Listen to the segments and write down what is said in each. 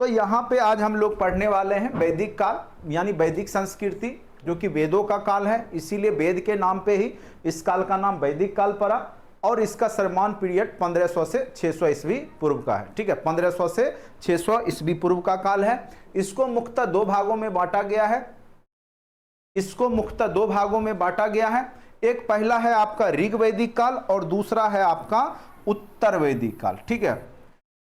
तो यहाँ पे आज हम लोग पढ़ने वाले हैं वैदिक काल, यानी वैदिक संस्कृति, जो कि वेदों का काल है, इसीलिए वेद के नाम पे ही इस काल का नाम वैदिक काल पड़ा। और इसका सर्वमान्य पीरियड 1500 से 600 ईस्वी पूर्व का है। ठीक है, 1500 से 600 ईस्वी पूर्व का काल है। इसको मुख्यतः दो भागों में बांटा गया है। एक पहला है आपका ऋग वैदिक काल और दूसरा है आपका उत्तर वैदिक काल। ठीक है,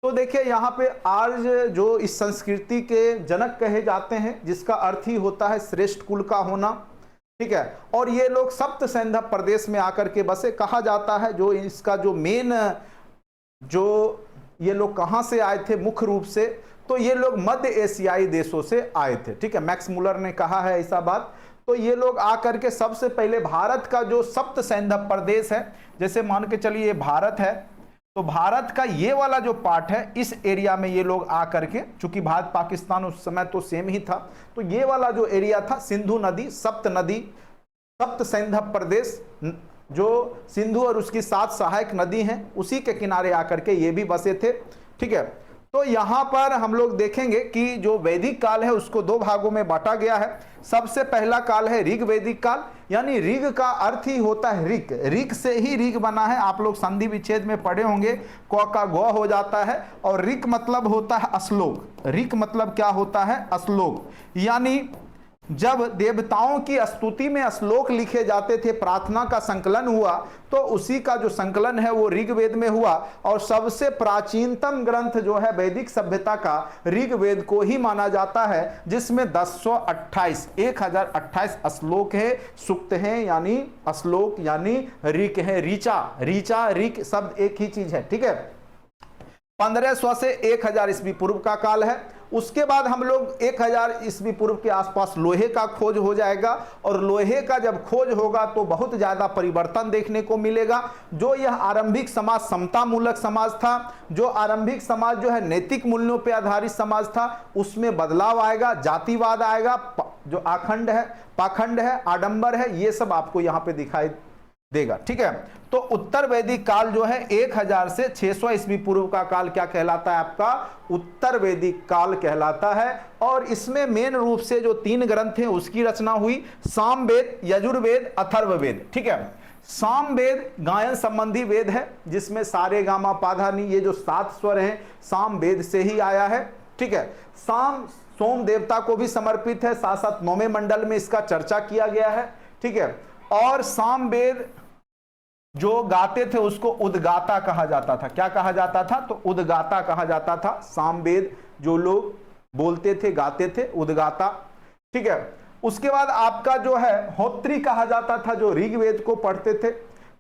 तो देखिए यहाँ पे आज जो इस संस्कृति के जनक कहे जाते हैं, जिसका अर्थ ही होता है श्रेष्ठ कुल का होना। ठीक है, और ये लोग सप्त सैंधव प्रदेश में आकर के बसे। कहा जाता है जो इसका जो मेन जो ये लोग कहाँ से आए थे मुख्य रूप से, तो ये लोग मध्य एशियाई देशों से आए थे। ठीक है, मैक्स मुलर ने कहा है ऐसा बात। तो ये लोग आकर के सबसे पहले भारत का जो सप्त सैंधव प्रदेश है, जैसे मान के चलिए भारत है, तो भारत का ये वाला जो पार्ट है, इस एरिया में ये लोग आकर के, चूंकि भारत पाकिस्तान उस समय तो सेम ही था, तो ये वाला जो एरिया था सिंधु नदी, सप्त सैंधव प्रदेश, जो सिंधु और उसकी 7 सहायक नदी हैं, उसी के किनारे आकर के ये भी बसे थे। ठीक है, तो यहाँ पर हम लोग देखेंगे कि जो वैदिक काल है उसको दो भागों में बांटा गया है। सबसे पहला काल है ऋग वैदिक काल, यानी ऋग का अर्थ ही होता है ऋक, ऋक से ही ऋग बना है। आप लोग संधि विच्छेद में पढ़े होंगे, क का ग हो जाता है, और ऋक मतलब होता है श्लोक। ऋक मतलब क्या होता है? श्लोक। यानी जब देवताओं की स्तुति में श्लोक लिखे जाते थे, प्रार्थना का संकलन हुआ, तो उसी का जो संकलन है वो ऋग्वेद में हुआ। और सबसे प्राचीनतम ग्रंथ जो है वैदिक सभ्यता का, ऋग्वेद को ही माना जाता है, जिसमें 1028 श्लोक है, सूक्त हैं, यानी श्लोक यानी ऋक है, ऋचा ऋक शब्द एक ही चीज है। ठीक है, 1500 से 1000 ईस्वी पूर्व का काल है। उसके बाद हम लोग 1000 ईस्वी पूर्व के आसपास लोहे का खोज हो जाएगा, और लोहे का जब खोज होगा तो बहुत ज्यादा परिवर्तन देखने को मिलेगा। जो यह आरंभिक समाज समता मूलक समाज था, जो आरंभिक समाज जो है नैतिक मूल्यों पर आधारित समाज था, उसमें बदलाव आएगा, जातिवाद आएगा, जो आखंड है, पाखंड है, आडंबर है, ये सब आपको यहाँ पे दिखाई देगा। ठीक है, तो उत्तर वैदिक काल जो है 1000 से 600 ईस्वी पूर्व का काल क्या कहलाता है? आपका उत्तर वैदिक काल कहलाता है। और इसमें मेन रूप से जो 3 ग्रंथ हैं उसकी रचना हुई, सामवेद, यजुर्वेद, अथर्ववेद। ठीक है, सामवेद गायन संबंधी वेद है, जिसमें सारे गामा पाधा नी, ये जो 7 स्वर हैं, सामवेद से ही आया है। ठीक है, साम सोम देवता को भी समर्पित है, साथ साथ 9वें मंडल में इसका चर्चा किया गया है। ठीक है, और सामवेद जो गाते थे उसको उद्गाता कहा जाता था। क्या कहा जाता था? तो उद्गाता कहा जाता था। सामवेद जो लोग बोलते थे, गाते थे, उद्गाता। ठीक है, उसके बाद आपका जो है होत्री कहा जाता था, जो ऋग्वेद को पढ़ते थे।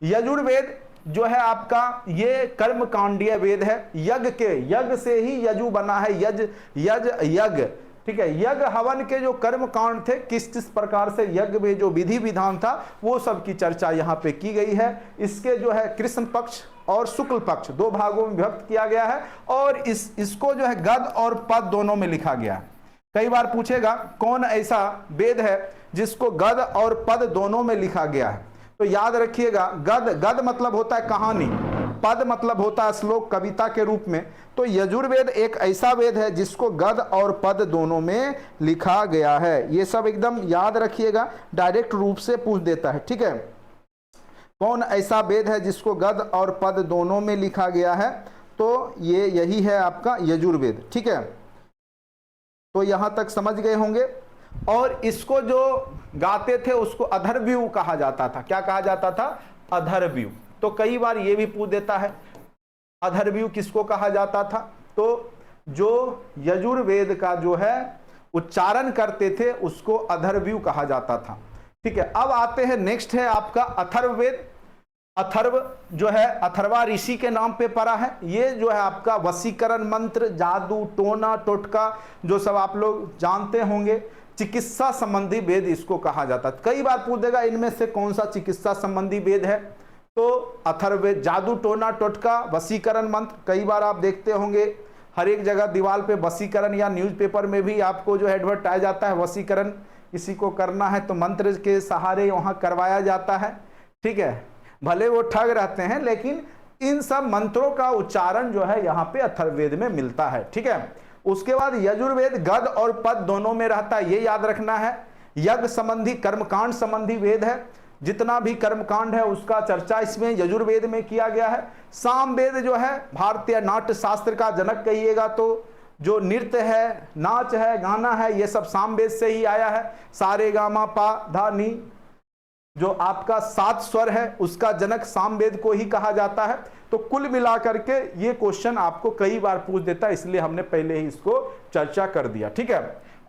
यजुर्वेद जो है आपका, ये कर्मकांडीय वेद है, यज्ञ से ही यजु बना है, यज्ञ। ठीक है, यज्ञ हवन के जो कर्म कांड थे, किस प्रकार से यज्ञ में जो विधि विधान था, वो सब की चर्चा यहाँ पे की गई है। इसके जो है कृष्ण पक्ष और शुक्ल पक्ष 2 भागों में विभक्त किया गया है, और इसको जो है गद और पद दोनों में लिखा गया है। कई बार पूछेगा कौन ऐसा वेद है जिसको गद और पद दोनों में लिखा गया है, तो याद रखिएगा, गद मतलब होता है कहानी, पद मतलब होता है श्लोक, कविता के रूप में। तो यजुर्वेद एक ऐसा वेद है जिसको गद और पद दोनों में लिखा गया है। ये सब एकदम याद रखिएगा, डायरेक्ट रूप से पूछ देता है। ठीक है, कौन ऐसा वेद है जिसको गद और पद दोनों में लिखा गया है? तो ये यही है आपका यजुर्वेद। ठीक है, तो यहां तक समझ गए होंगे। और इसको जो गाते थे उसको अधर्व्यू कहा जाता था। क्या कहा जाता था? अधर्व्यू। तो कई बार ये भी पूछ देता है अधर्व्यू किसको कहा जाता था? तो जो यजुर्वेद का जो है उच्चारण करते थे उसको अधर्व्यू कहा जाता था। ठीक है, अब आते हैं, नेक्स्ट है आपका अथर्ववेद। अथर्व जो है अथर्वा ऋषि के नाम पे पड़ा है। ये जो है आपका वशीकरण मंत्र, जादू, टोना, टोटका, जो सब आप लोग जानते होंगे, चिकित्सा संबंधी वेद इसको कहा जाता है। कई बार पूछ देगा इनमें से कौन सा चिकित्सा संबंधी वेद है? तो अथर्ववेद, जादू, टोना, टोटका, वशीकरण मंत्र। कई बार आप देखते होंगे हर एक जगह दीवार पे वशीकरण, या न्यूज़पेपर में भी आपको जो एडवर्टाइज आता है, वशीकरण किसी को करना है तो मंत्र के सहारे वहां करवाया जाता है। ठीक है, भले वो ठग रहते हैं, लेकिन इन सब मंत्रों का उच्चारण जो है यहाँ पे अथर्ववेद में मिलता है। ठीक है, उसके बाद यजुर्वेद गद और पद दोनों में रहता है, ये याद रखना है। यज्ञ संबंधी कर्मकांड संबंधी वेद है, जितना भी कर्मकांड है उसका चर्चा इसमें यजुर्वेद में किया गया है। सामवेद जो है भारतीय नाट्य शास्त्र का जनक कहिएगा तो, जो नृत्य है, नाच है, गाना है, ये सब सामवेद से ही आया है। सारे गामा पा धा नी, जो आपका 7 स्वर है उसका जनक सामवेद को ही कहा जाता है। तो कुल मिलाकर के ये क्वेश्चन आपको कई बार पूछ देता है, इसलिए हमने पहले ही इसको चर्चा कर दिया, ठीक है।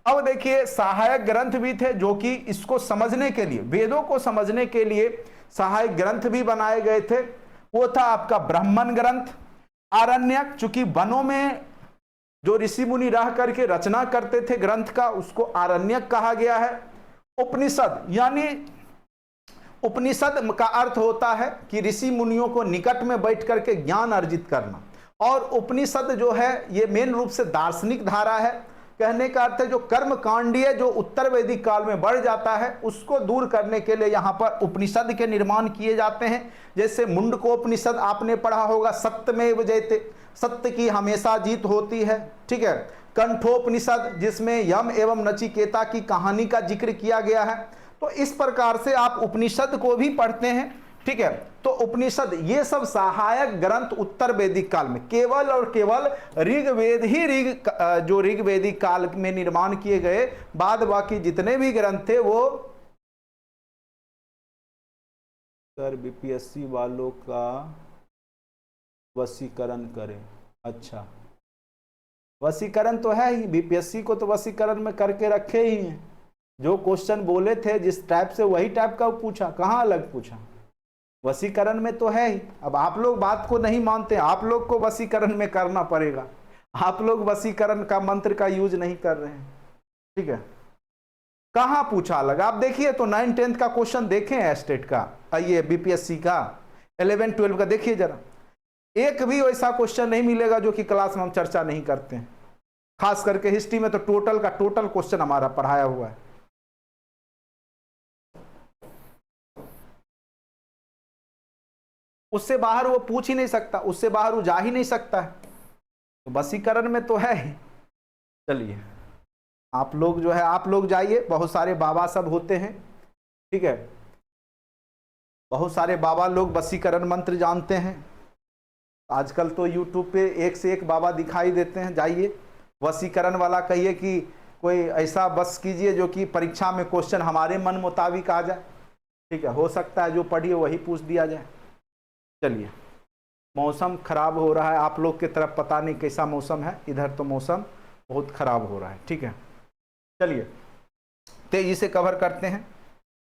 अब देखिए सहायक ग्रंथ भी थे जो कि इसको समझने के लिए, वेदों को समझने के लिए सहायक ग्रंथ भी बनाए गए थे। वो था आपका ब्राह्मण ग्रंथ, आरण्यक, चूंकि वनों में जो ऋषि मुनि रह करके रचना करते थे ग्रंथ का, उसको आरण्यक कहा गया है। उपनिषद, यानी उपनिषद का अर्थ होता है कि ऋषि मुनियों को निकट में बैठ करके ज्ञान अर्जित करना, और उपनिषद जो है ये मेन रूप से दार्शनिक धारा है। कहने का अर्थ है जो कर्म कांडीय जो उत्तर वैदिक काल में बढ़ जाता है उसको दूर करने के लिए यहाँ पर उपनिषद के निर्माण किए जाते हैं। जैसे मुंडकोपनिषद आपने पढ़ा होगा, सत्यमेव जयते, सत्य की हमेशा जीत होती है, ठीक है। कंठोपनिषद जिसमें यम एवं नचिकेता की कहानी का जिक्र किया गया है। तो इस प्रकार से आप उपनिषद को भी पढ़ते हैं, ठीक है। तो उपनिषद ये सब सहायक ग्रंथ उत्तर वैदिक काल में केवल और केवल ऋग्वेद ही जो ऋग्वेदिक काल में निर्माण किए गए, बाद बाकी जितने भी ग्रंथ थे वो सर बीपीएससी वालों का वशीकरण करें। अच्छा, वशीकरण तो है ही, बीपीएससी को तो वशीकरण में करके रखे ही हैं। जो क्वेश्चन बोले थे जिस टाइप से वही टाइप का पूछा, कहाँ अलग पूछा, वशीकरण में तो है ही। अब आप लोग बात को नहीं मानते, आप लोग को वशीकरण में करना पड़ेगा। आप लोग वशीकरण का मंत्र का यूज नहीं कर रहे हैं, ठीक है। कहाँ पूछा अलग, आप देखिए तो 9-10 का क्वेश्चन देखें स्टेट का, आइए बीपीएससी का 11-12 का देखिए जरा, एक भी वैसा क्वेश्चन नहीं मिलेगा जो कि क्लास में हम चर्चा नहीं करते हैं। खास करके हिस्ट्री में तो टोटल का टोटल क्वेश्चन हमारा पढ़ाया हुआ है। उससे बाहर वो पूछ ही नहीं सकता, उससे बाहर वो जा ही नहीं सकता है। तो वशीकरण में तो है ही। चलिए आप लोग जो है, आप लोग जाइए, बहुत सारे बाबा सब होते हैं, ठीक है। बहुत सारे बाबा लोग वशीकरण मंत्र जानते हैं। आजकल तो यूट्यूब पे एक से एक बाबा दिखाई देते हैं। जाइए वशीकरण वाला कहिए कि कोई ऐसा बस कीजिए जो कि परीक्षा में क्वेश्चन हमारे मन मुताबिक आ जाए, ठीक है। हो सकता है जो पढ़िए वही पूछ दिया जाए। चलिए, मौसम खराब हो रहा है आप लोग की तरफ, पता नहीं कैसा मौसम है, इधर तो मौसम बहुत खराब हो रहा है, ठीक है। चलिए तेजी से कवर करते हैं।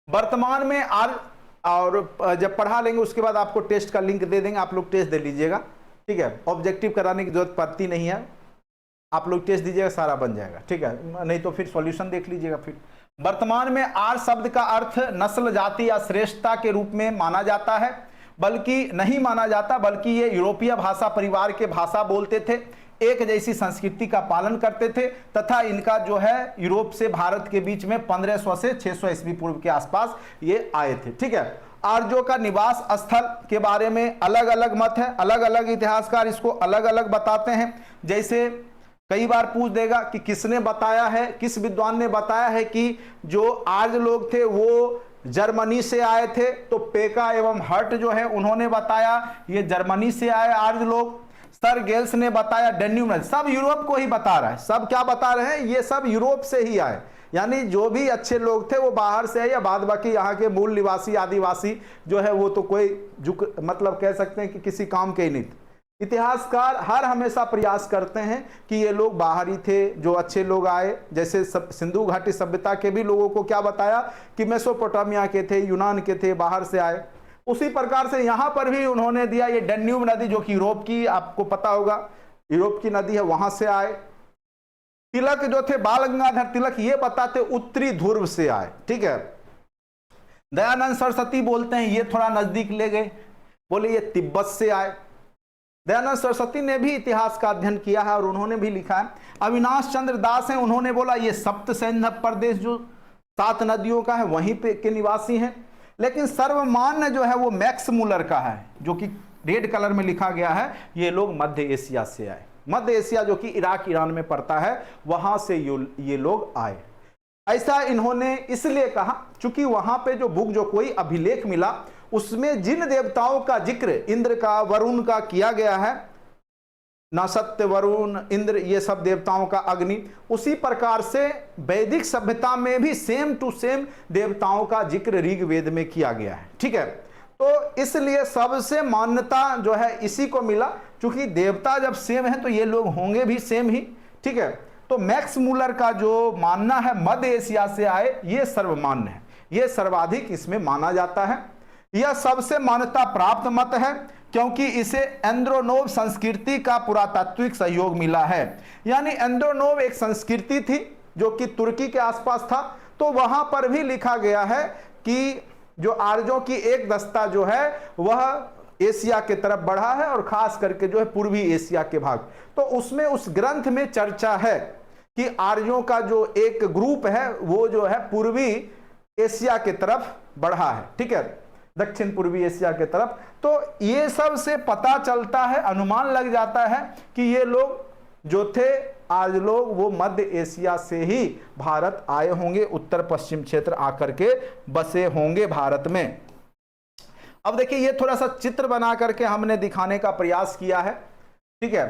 वर्तमान में और जब पढ़ा लेंगे उसके बाद आपको टेस्ट का लिंक दे देंगे, आप लोग टेस्ट दे लीजिएगा, ठीक है। ऑब्जेक्टिव कराने की जरूरत पड़ती नहीं है, आप लोग टेस्ट दीजिएगा, सारा बन जाएगा, ठीक है। नहीं तो फिर सॉल्यूशन देख लीजिएगा। फिर वर्तमान में आर्य शब्द का अर्थ नस्ल, जाति या श्रेष्ठता के रूप में माना जाता है, बल्कि नहीं माना जाता, बल्कि ये यूरोपीय भाषा परिवार के भाषा बोलते थे, एक जैसी संस्कृति का पालन करते थे, तथा इनका जो है यूरोप से भारत के बीच में 1500 से 600 ईस्वी पूर्व के आसपास ये आए थे, ठीक है। आर्यों का निवास स्थल के बारे में अलग अलग मत है, अलग अलग इतिहासकार इसको अलग अलग बताते हैं। जैसे कई बार पूछ देगा कि किसने बताया है, किस विद्वान ने बताया है कि जो आर्य लोग थे वो जर्मनी से आए थे, तो पेका एवं हर्ट जो है उन्होंने बताया ये जर्मनी से आए आर्य लोग। सर गेल्स ने बताया डेन्यूब नदी, सब यूरोप को ही बता रहा है। सब क्या बता रहे हैं, ये सब यूरोप से ही आए, यानी जो भी अच्छे लोग थे वो बाहर से आए, या बाद बाकी यहाँ के मूल निवासी आदिवासी जो है वो तो कोई मतलब कह सकते हैं कि किसी काम के ही नहीं थे। इतिहासकार हर हमेशा प्रयास करते हैं कि ये लोग बाहरी थे, जो अच्छे लोग आए। जैसे सिंधु घाटी सभ्यता के भी लोगों को क्या बताया कि मेसोपोटामिया के थे, यूनान के थे, बाहर से आए। उसी प्रकार से यहाँ पर भी उन्होंने दिया ये डेन्यूब नदी जो कि यूरोप की, आपको पता होगा यूरोप की नदी है, वहां से आए। तिलक जो थे बाल गंगाधर तिलक, ये बताते उत्तरी ध्रुव से आए, ठीक है। दयानंद सरस्वती बोलते हैं ये थोड़ा नजदीक ले गए, बोले ये तिब्बत से आए। दयानंद सरस्वती ने भी इतिहास का अध्ययन किया है और उन्होंने भी लिखा है। अविनाश चंद्र दास हैं, उन्होंने बोला ये सप्त सैंधव प्रदेश जो 7 नदियों का है वहीं पे के निवासी हैं। लेकिन सर्वमान्य जो है वो मैक्स मुलर का है, जो कि रेड कलर में लिखा गया है, ये लोग मध्य एशिया से आए, मध्य एशिया जो कि इराक ईरान में पड़ता है, वहां से ये लोग आए। ऐसा इन्होंने इसलिए कहा क्योंकि वहां पे जो बुक जो कोई अभिलेख मिला उसमें जिन देवताओं का जिक्र इंद्र का, वरुण का किया गया है, नासत्य, वरुण, इंद्र, ये सब देवताओं का, अग्नि, उसी प्रकार से वैदिक सभ्यता में भी सेम टू सेम देवताओं का जिक्र ऋग्वेद में किया गया है। ठीक है, तो इसलिए सबसे मान्यता जो है इसी को मिला, क्योंकि देवता जब सेम है तो ये लोग होंगे भी सेम ही। ठीक है, तो मैक्स मूलर का जो मानना है मध्य एशिया से आए, ये सर्वमान्य है, ये सर्वाधिक इसमें माना जाता है। यह सबसे मान्यता प्राप्त मत है क्योंकि इसे एंड्रोनोव संस्कृति का पुरातात्विक सहयोग मिला है। यानी एंड्रोनोव एक संस्कृति थी जो कि तुर्की के आसपास था, तो वहां पर भी लिखा गया है कि जो आर्यों की एक दस्ता जो है वह एशिया के तरफ बढ़ा है और खास करके जो है पूर्वी एशिया के भाग, तो उसमें उस ग्रंथ में चर्चा है कि आर्यों का जो एक ग्रुप है वो जो है पूर्वी एशिया के तरफ बढ़ा है। ठीक है, दक्षिण पूर्वी एशिया के तरफ। तो ये सब से पता चलता है, अनुमान लग जाता है कि ये लोग जो थे आज लोग वो मध्य एशिया से ही भारत आए होंगे, उत्तर पश्चिम क्षेत्र आकर के बसे होंगे भारत में। अब देखिए ये थोड़ा सा चित्र बना करके हमने दिखाने का प्रयास किया है। ठीक है,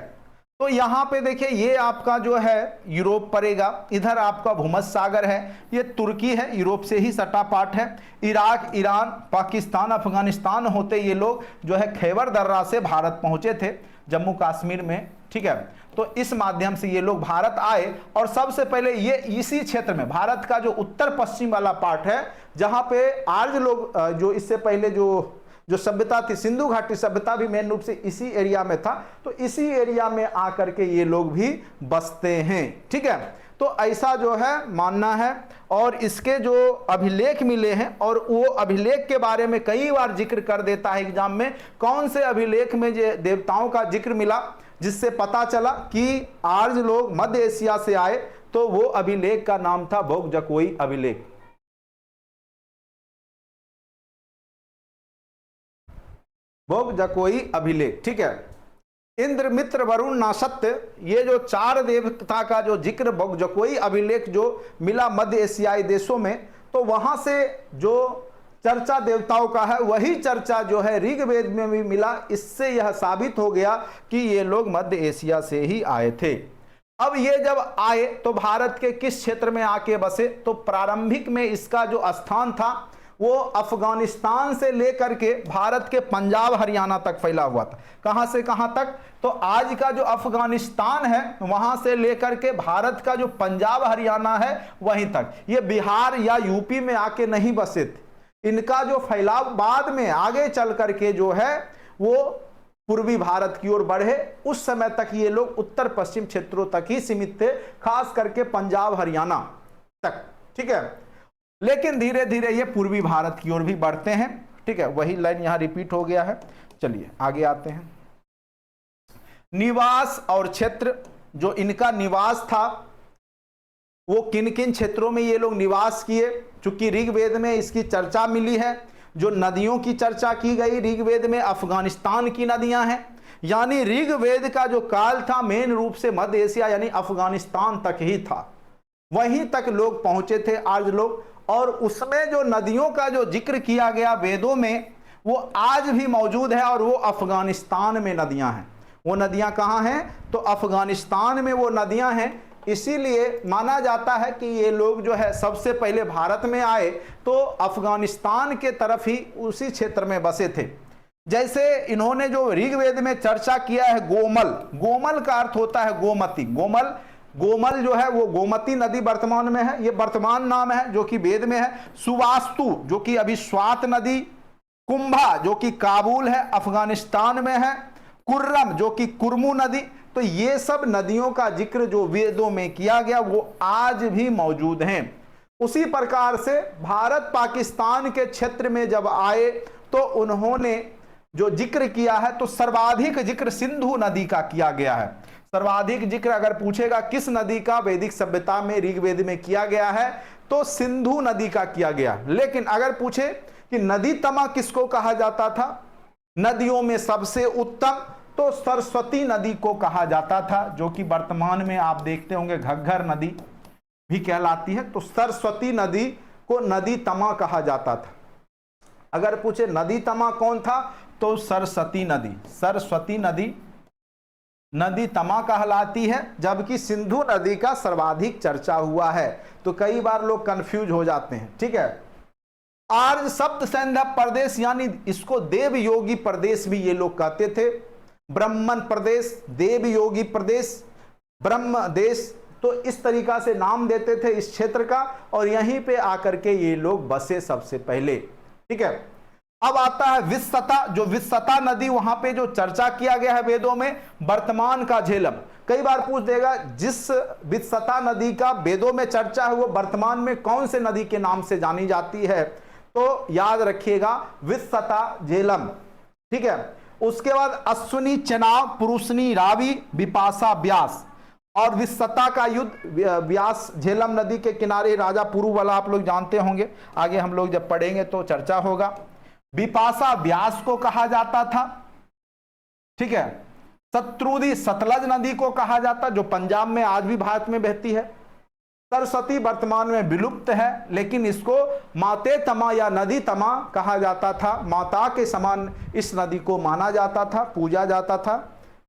तो यहां पे देखिए ये आपका जो है यूरोप पड़ेगा, इधर आपका भूमध्य सागर है, ये तुर्की है, यूरोप से ही सटा पाट है। इराक, ईरान, पाकिस्तान, अफगानिस्तान होते ये लोग जो है खैबर दर्रा से भारत पहुंचे थे, जम्मू कश्मीर में। ठीक है, तो इस माध्यम से ये लोग भारत आए और सबसे पहले ये इसी क्षेत्र में भारत का जो उत्तर पश्चिम वाला पार्ट है, जहां पे आर्य लोग जो इससे पहले जो सभ्यता थी, सिंधु घाटी सभ्यता भी मेन रूप से इसी एरिया में था, तो इसी एरिया में आकर के ये लोग भी बसते हैं। ठीक है, तो ऐसा जो है मानना है और इसके जो अभिलेख मिले हैं, और वो अभिलेख के बारे में कई बार जिक्र कर देता है एग्जाम में, कौन से अभिलेख में जो देवताओं का जिक्र मिला जिससे पता चला कि आर्य लोग मध्य एशिया से आए, तो वो अभिलेख का नाम था बोगजकोई अभिलेख। बोगजकोई अभिलेख। ठीक है, इंद्र, मित्र, वरुण, नासत्य, ये जो चार देवता का जो जिक्र बोगजकोई अभिलेख जो मिला मध्य एशियाई देशों में, तो वहां से जो चर्चा देवताओं का है वही चर्चा जो है ऋग्वेद में भी मिला। इससे यह साबित हो गया कि ये लोग मध्य एशिया से ही आए थे। अब ये जब आए तो भारत के किस क्षेत्र में आके बसे, तो प्रारंभिक में इसका जो स्थान था वो अफगानिस्तान से लेकर के भारत के पंजाब हरियाणा तक फैला हुआ था। कहां से कहां तक, तो आज का जो अफगानिस्तान है वहां से लेकर के भारत का जो पंजाब हरियाणा है वहीं तक, ये बिहार या यूपी में आके नहीं बसे थे। इनका जो फैलाव बाद में आगे चल करके जो है वो पूर्वी भारत की ओर बढ़े। उस समय तक ये लोग उत्तर पश्चिम क्षेत्रों तक ही सीमित थे, खास करके पंजाब हरियाणा तक। ठीक है, लेकिन धीरे धीरे ये पूर्वी भारत की ओर भी बढ़ते हैं। ठीक है, वही लाइन यहां रिपीट हो गया है। चलिए आगे आते हैं। निवास और क्षेत्र, जो इनका निवास था वो किन किन क्षेत्रों में ये लोग निवास किए, चूंकि ऋग्वेद में इसकी चर्चा मिली है। जो नदियों की चर्चा की गई ऋग्वेद में, अफगानिस्तान की नदियां हैं, यानी ऋग्वेद का जो काल था मेन रूप से मध्य एशिया यानी अफगानिस्तान तक ही था, वहीं तक लोग पहुंचे थे आर्य लोग। और उसमें जो नदियों का जो जिक्र किया गया वेदों में वो आज भी मौजूद है, और वो अफगानिस्तान में नदियां हैं। वो नदियां कहां हैं, तो अफगानिस्तान में वो नदियां हैं। इसीलिए माना जाता है कि ये लोग जो है सबसे पहले भारत में आए तो अफगानिस्तान के तरफ ही उसी क्षेत्र में बसे थे। जैसे इन्होंने जो ऋग्वेद में चर्चा किया है गोमल, गोमल का अर्थ होता है गोमती, गोमल, गोमल जो है वो गोमती नदी वर्तमान में है, ये वर्तमान नाम है जो कि वेद में है। सुवास्तु जो कि अभी स्वात नदी, कुंभा जो कि काबुल है अफगानिस्तान में है, कुर्रम जो कि कुर्मू नदी, तो ये सब नदियों का जिक्र जो वेदों में किया गया वो आज भी मौजूद हैं। उसी प्रकार से भारत पाकिस्तान के क्षेत्र में जब आए तो उन्होंने जो जिक्र किया है तो सर्वाधिक जिक्र सिंधु नदी का किया गया है। सर्वाधिक जिक्र अगर पूछेगा किस नदी का वैदिक सभ्यता में ऋग्वेद में किया गया है तो सिंधु नदी का किया गया। लेकिन अगर पूछे कि नदी तमा किसको कहा जाता था, नदियों में सबसे उत्तम, तो सरस्वती नदी को कहा जाता था, जो कि वर्तमान में आप देखते होंगे घग्घर नदी भी कहलाती है। तो सरस्वती नदी को नदी तमा कहा जाता था। अगर पूछे नदी तमा कौन था तो सरस्वती नदी, सरस्वती नदी नदी तमा कहलाती है, जबकि सिंधु नदी का सर्वाधिक चर्चा हुआ है। तो कई बार लोग कंफ्यूज हो जाते हैं, ठीक है। आर्य सप्त सैंधव प्रदेश, यानी इसको देव योगी प्रदेश भी ये लोग कहते थे। ब्रह्मन प्रदेश, देव योगी प्रदेश, ब्रह्म देश, तो इस तरीका से नाम देते थे इस क्षेत्र का, और यहीं पे आकर के ये लोग बसे सबसे पहले, ठीक है। अब आता है विस्सता, जो विस्सता नदी, वहां पे जो चर्चा किया गया है वेदों में, वर्तमान का झेलम। कई बार पूछ देगा जिस विस्सता नदी का वेदों में चर्चा है वो वर्तमान में कौन से नदी के नाम से जानी जाती है, तो याद रखिएगा विस्सता झेलम, ठीक है। उसके बाद अश्विनी चेनाब, पुरुषनी रावी, बिपाशा व्यास, और विस्सता का युद्ध व्यास झेलम नदी के किनारे राजा पुरु वाला आप लोग जानते होंगे, आगे हम लोग जब पढ़ेंगे तो चर्चा होगा। बिपाशा व्यास को कहा जाता था, ठीक है। शत्रुदी सतलज नदी को कहा जाता, जो पंजाब में आज भी भारत में बहती है। सरस्वती वर्तमान में विलुप्त है, लेकिन इसको माते तमा या नदी तमा कहा जाता था। माता के समान इस नदी को माना जाता था, पूजा जाता था,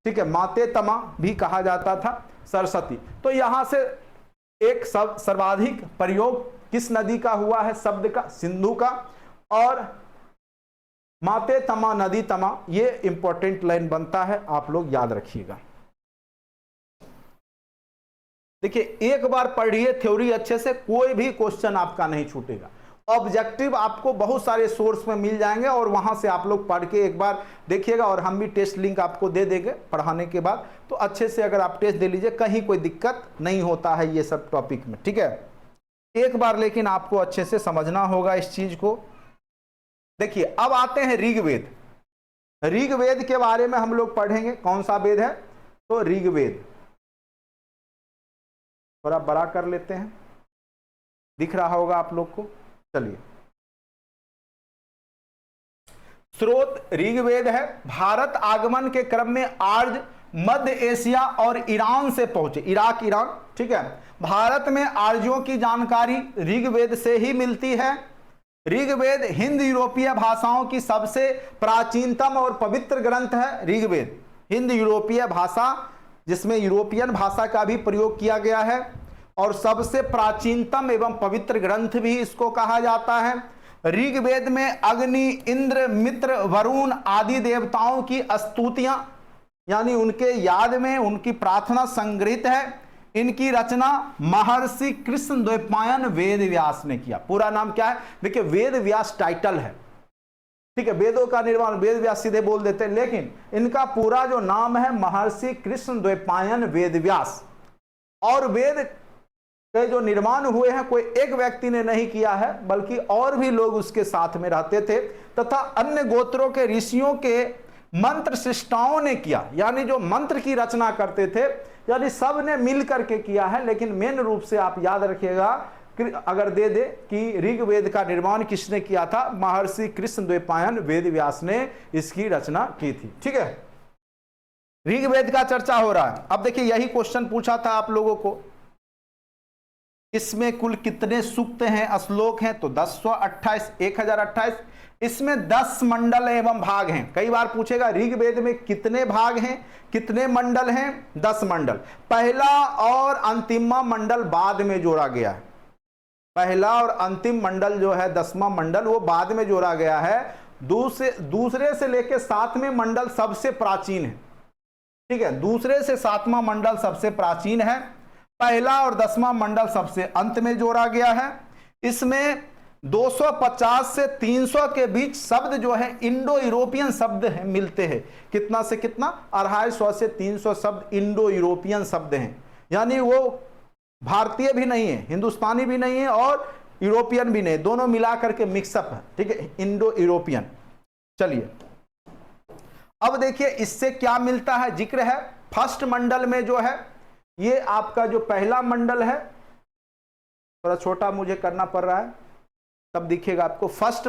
ठीक है। माते तमा भी कहा जाता था सरस्वती। तो यहां से एक सर्वाधिक प्रयोग किस नदी का हुआ है शब्द का, सिंधु का, और माते तमा नदी तमा, ये इंपॉर्टेंट लाइन बनता है, आप लोग याद रखिएगा। देखिए एक बार पढ़िए थ्योरी अच्छे से, कोई भी क्वेश्चन आपका नहीं छूटेगा। ऑब्जेक्टिव आपको बहुत सारे सोर्स में मिल जाएंगे और वहां से आप लोग पढ़ के एक बार देखिएगा, और हम भी टेस्ट लिंक आपको दे देंगे पढ़ाने के बाद, तो अच्छे से अगर आप टेस्ट दे लीजिए, कहीं कोई दिक्कत नहीं होता है ये सब टॉपिक में, ठीक है। एक बार लेकिन आपको अच्छे से समझना होगा इस चीज को। देखिए अब आते हैं ऋग्वेद। ऋग्वेद के बारे में हम लोग पढ़ेंगे। कौन सा वेद है, तो ऋग्वेद। थोड़ा बड़ा कर लेते हैं, दिख रहा होगा आप लोग को। चलिए, स्रोत ऋग्वेद है। भारत आगमन के क्रम में आर्य मध्य एशिया और ईरान से पहुंचे, इराक ईरान, ठीक है। भारत में आर्यों की जानकारी ऋग्वेद से ही मिलती है। ऋग्वेद हिंद यूरोपीय भाषाओं की सबसे प्राचीनतम और पवित्र ग्रंथ है। ऋग्वेद हिंद यूरोपीय भाषा, जिसमें यूरोपियन भाषा का भी प्रयोग किया गया है, और सबसे प्राचीनतम एवं पवित्र ग्रंथ भी इसको कहा जाता है। ऋग्वेद में अग्नि, इंद्र, मित्र, वरुण आदि देवताओं की स्तुतियां, यानी उनके याद में उनकी प्रार्थना संग्रहित है। इनकी रचना महर्षि कृष्ण द्वैपायन वेद व्यास ने किया। पूरा नाम क्या है, देखिए वेद व्यास टाइटल है, ठीक है। वेदों का निर्माण वेद व्यास सीधे बोल देते हैं, लेकिन इनका पूरा जो नाम है महर्षि कृष्ण द्वैपायन वेद व्यास। और वेद के जो निर्माण हुए हैं कोई एक व्यक्ति ने नहीं किया है, बल्कि और भी लोग उसके साथ में रहते थे, तथा अन्य गोत्रों के ऋषियों के मंत्र शिष्टाओं ने किया, यानी जो मंत्र की रचना करते थे, यानी सब ने मिल करके किया है। लेकिन मेन रूप से आप याद रखिएगा, अगर दे दे कि ऋग्वेद का निर्माण किसने किया था, महर्षि कृष्ण द्वैपायन वेद व्यास ने इसकी रचना की थी, ठीक है। ऋग्वेद का चर्चा हो रहा है। अब देखिए यही क्वेश्चन पूछा था आप लोगों को, इसमें कुल कितने सूक्त हैं, श्लोक हैं, तो 1028, 1028। इसमें 10 मंडल एवं भाग हैं। कई बार पूछेगा ऋग्वेद में कितने भाग हैं, कितने मंडल हैं, 10 मंडल। पहला और अंतिमा मंडल बाद में जोड़ा गया है। पहला और अंतिम मंडल जो है 10वां मंडल, वो बाद में जोड़ा गया है। दूसरे से लेकर 7वें मंडल सबसे प्राचीन है, ठीक है। दूसरे से 7वां मंडल सबसे प्राचीन है। पहला और 10वां मंडल सबसे अंत में जोड़ा गया है। इसमें 250 से 300 के बीच शब्द जो है इंडो यूरोपियन शब्द हैं, मिलते हैं। कितना से कितना, 250 से 300 शब्द इंडो यूरोपियन शब्द हैं, यानी वो भारतीय भी नहीं है, हिंदुस्तानी भी नहीं है और यूरोपियन भी नहीं, दोनों मिला करके मिक्सअप है, ठीक है, इंडो यूरोपियन। चलिए अब देखिए इससे क्या मिलता है, जिक्र है। फर्स्ट मंडल में जो है ये आपका जो पहला मंडल है, थोड़ा छोटा मुझे करना पड़ रहा है तब दिखेगा आपको। फर्स्ट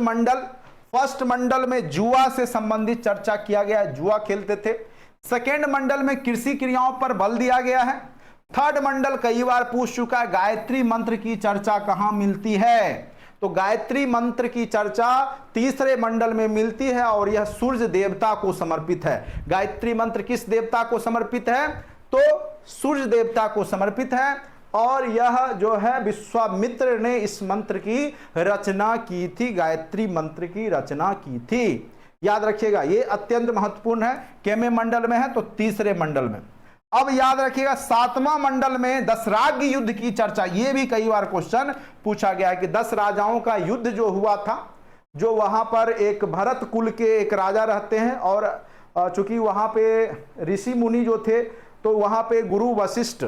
मंडल में जुआ से संबंधित चर्चा किया गया है, जुआ खेलते थे। सेकेंड मंडल में कृषि क्रियाओं पर बल दिया गया है। थर्ड मंडल कई बार पूछ चुका है, गायत्री मंत्र की चर्चा कहां मिलती है? तो गायत्री मंत्र की चर्चा तीसरे मंडल में मिलती है और यह सूर्य देवता को समर्पित है। गायत्री मंत्र किस देवता को समर्पित है? तो सूर्य देवता को समर्पित है और यह जो है विश्वामित्र ने इस मंत्र की रचना की थी, गायत्री मंत्र की रचना की थी। याद रखिएगा, ये अत्यंत महत्वपूर्ण है। केमे मंडल में है? तो तीसरे मंडल में। अब याद रखिएगा, सातवां मंडल में दशराज्य युद्ध की चर्चा, ये भी कई बार क्वेश्चन पूछा गया है कि 10 राजाओं का युद्ध जो हुआ था, जो वहां पर एक भरत कुल के एक राजा रहते हैं और चूंकि वहां पे ऋषि मुनि जो थे तो वहां पे गुरु वशिष्ठ,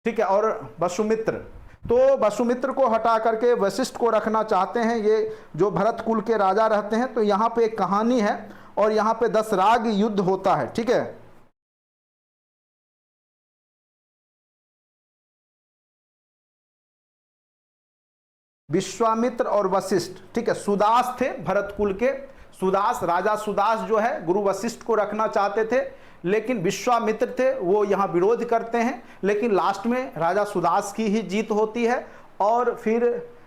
ठीक है, और वसुमित्र, तो वसुमित्र को हटा करके वशिष्ठ को रखना चाहते हैं, ये जो भरत कुल के राजा रहते हैं। तो यहाँ पे एक कहानी है और यहाँ पे दशराज्य युद्ध होता है, ठीक है। विश्वामित्र और वशिष्ठ, ठीक है, सुदास थे भरत कुल के, सुदास, राजा सुदास जो है गुरु वशिष्ठ को रखना चाहते थे, लेकिन विश्वामित्र थे वो यहाँ विरोध करते हैं, लेकिन लास्ट में राजा सुदास की ही जीत होती है और फिर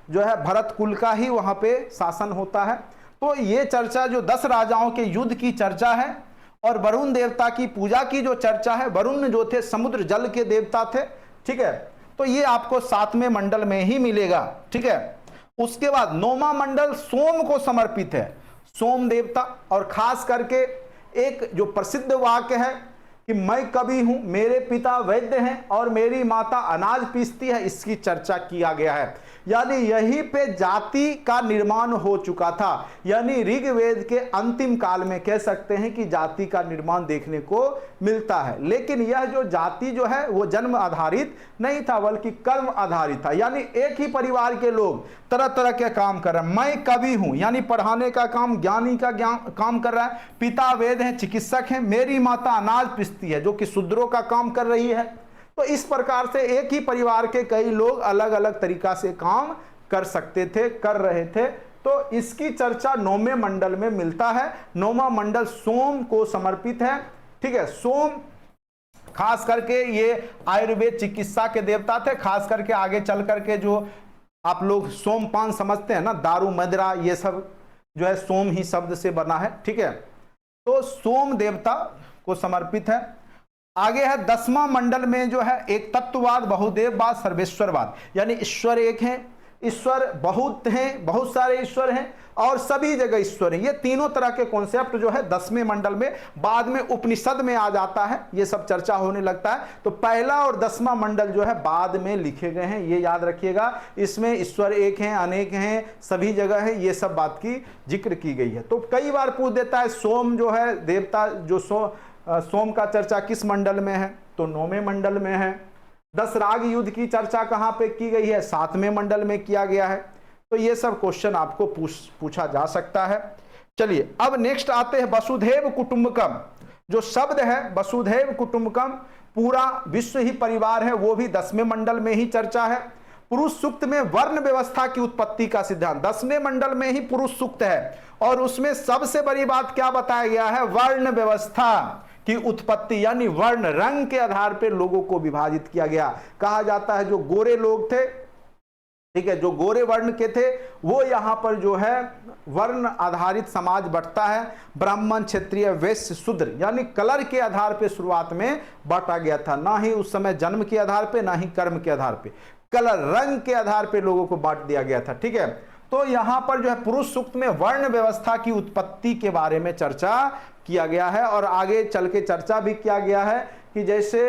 जो है भरत कुल का ही वहाँ पे शासन होता है। तो ये चर्चा जो 10 राजाओं के युद्ध की चर्चा है और वरुण देवता की पूजा की जो चर्चा है, वरुण जो थे समुद्र जल के देवता थे, ठीक है, तो ये आपको 7वें मंडल में ही मिलेगा, ठीक है। उसके बाद 9वां मंडल सोम को समर्पित है, सोम देवता, और खास करके एक जो प्रसिद्ध वाक्य है कि मैं कवि हूं, मेरे पिता वैद्य हैं और मेरी माता अनाज पीसती है, इसकी चर्चा किया गया है। यानी यहीं पे जाति का निर्माण हो चुका था, यानी ऋग्वेद के अंतिम काल में कह सकते हैं कि जाति का निर्माण देखने को मिलता है। लेकिन यह जो जाति जो है वो जन्म आधारित नहीं था बल्कि कर्म आधारित था, यानी एक ही परिवार के लोग तरह तरह के काम कर रहे हैं। मैं कवि हूं यानी पढ़ाने का काम, ज्ञानी का काम कर रहा है, पिता वेद हैं, चिकित्सक हैं, मेरी माता अनाज पीसती है जो कि शूद्रों का काम कर रही है। तो इस प्रकार से एक ही परिवार के कई लोग अलग अलग तरीका से काम कर सकते थे, कर रहे थे। तो इसकी चर्चा 9वें मंडल में मिलता है। 9वां मंडल सोम को समर्पित है, ठीक है। सोम खास करके ये आयुर्वेद चिकित्सा के देवता थे, खास करके आगे चल करके जो आप लोग सोमपान समझते हैं ना, दारू मदिरा ये सब जो है सोम ही शब्द से बना है, ठीक है। तो सोम देवता को समर्पित है। आगे है 10वां मंडल में जो है एक तत्ववाद, बहुदेववाद, सर्वेश्वरवाद, यानी ईश्वर एक है, ईश्वर बहुत हैं, बहुत सारे ईश्वर हैं और सभी जगह ईश्वर हैं। ये तीनों तरह के कॉन्सेप्ट जो है 10वें मंडल में, बाद में उपनिषद में आ जाता है, ये सब चर्चा होने लगता है। तो पहला और 10वां मंडल जो है बाद में लिखे गए हैं, ये याद रखिएगा। इसमें ईश्वर एक हैं, अनेक हैं, सभी जगह है, ये सब बात की जिक्र की गई है। तो कई बार पूछ देता है सोम जो है देवता, जो सोम का चर्चा किस मंडल में है? तो 9वें मंडल में है। दशराग युद्ध की चर्चा कहां पे की गई है? 7वें मंडल में किया गया है। तो ये सब क्वेश्चन आपको पूछा जा सकता है। चलिए अब नेक्स्ट आते हैं वसुधैव कुटुंबकम। जो शब्द है वसुधैव कुटुंबकम, पूरा विश्व ही परिवार है, वो भी 10वें मंडल में ही चर्चा है। पुरुष सूक्त में वर्ण व्यवस्था की उत्पत्ति का सिद्धांत 10वें मंडल में ही पुरुष सूक्त है और उसमें सबसे बड़ी बात क्या बताया गया है? वर्ण व्यवस्था की उत्पत्ति, यानी वर्ण, रंग के आधार पर लोगों को विभाजित किया गया। कहा जाता है जो गोरे लोग थे, ठीक है, जो गोरे वर्ण के थे वो यहाँ पर जो है वर्ण आधारित समाज बढ़ता है। ब्राह्मण, क्षत्रिय, वैश्य, शूद्र, यानी कलर के आधार पे शुरुआत में बांटा गया था, ना ही उस समय जन्म के आधार पे, ना ही कर्म के आधार पे, कलर, रंग के आधार पे लोगों को बांट दिया गया था, ठीक है। तो यहाँ पर जो है पुरुष सूक्त में वर्ण व्यवस्था की उत्पत्ति के बारे में चर्चा किया गया है और आगे चल के चर्चा भी किया गया है कि जैसे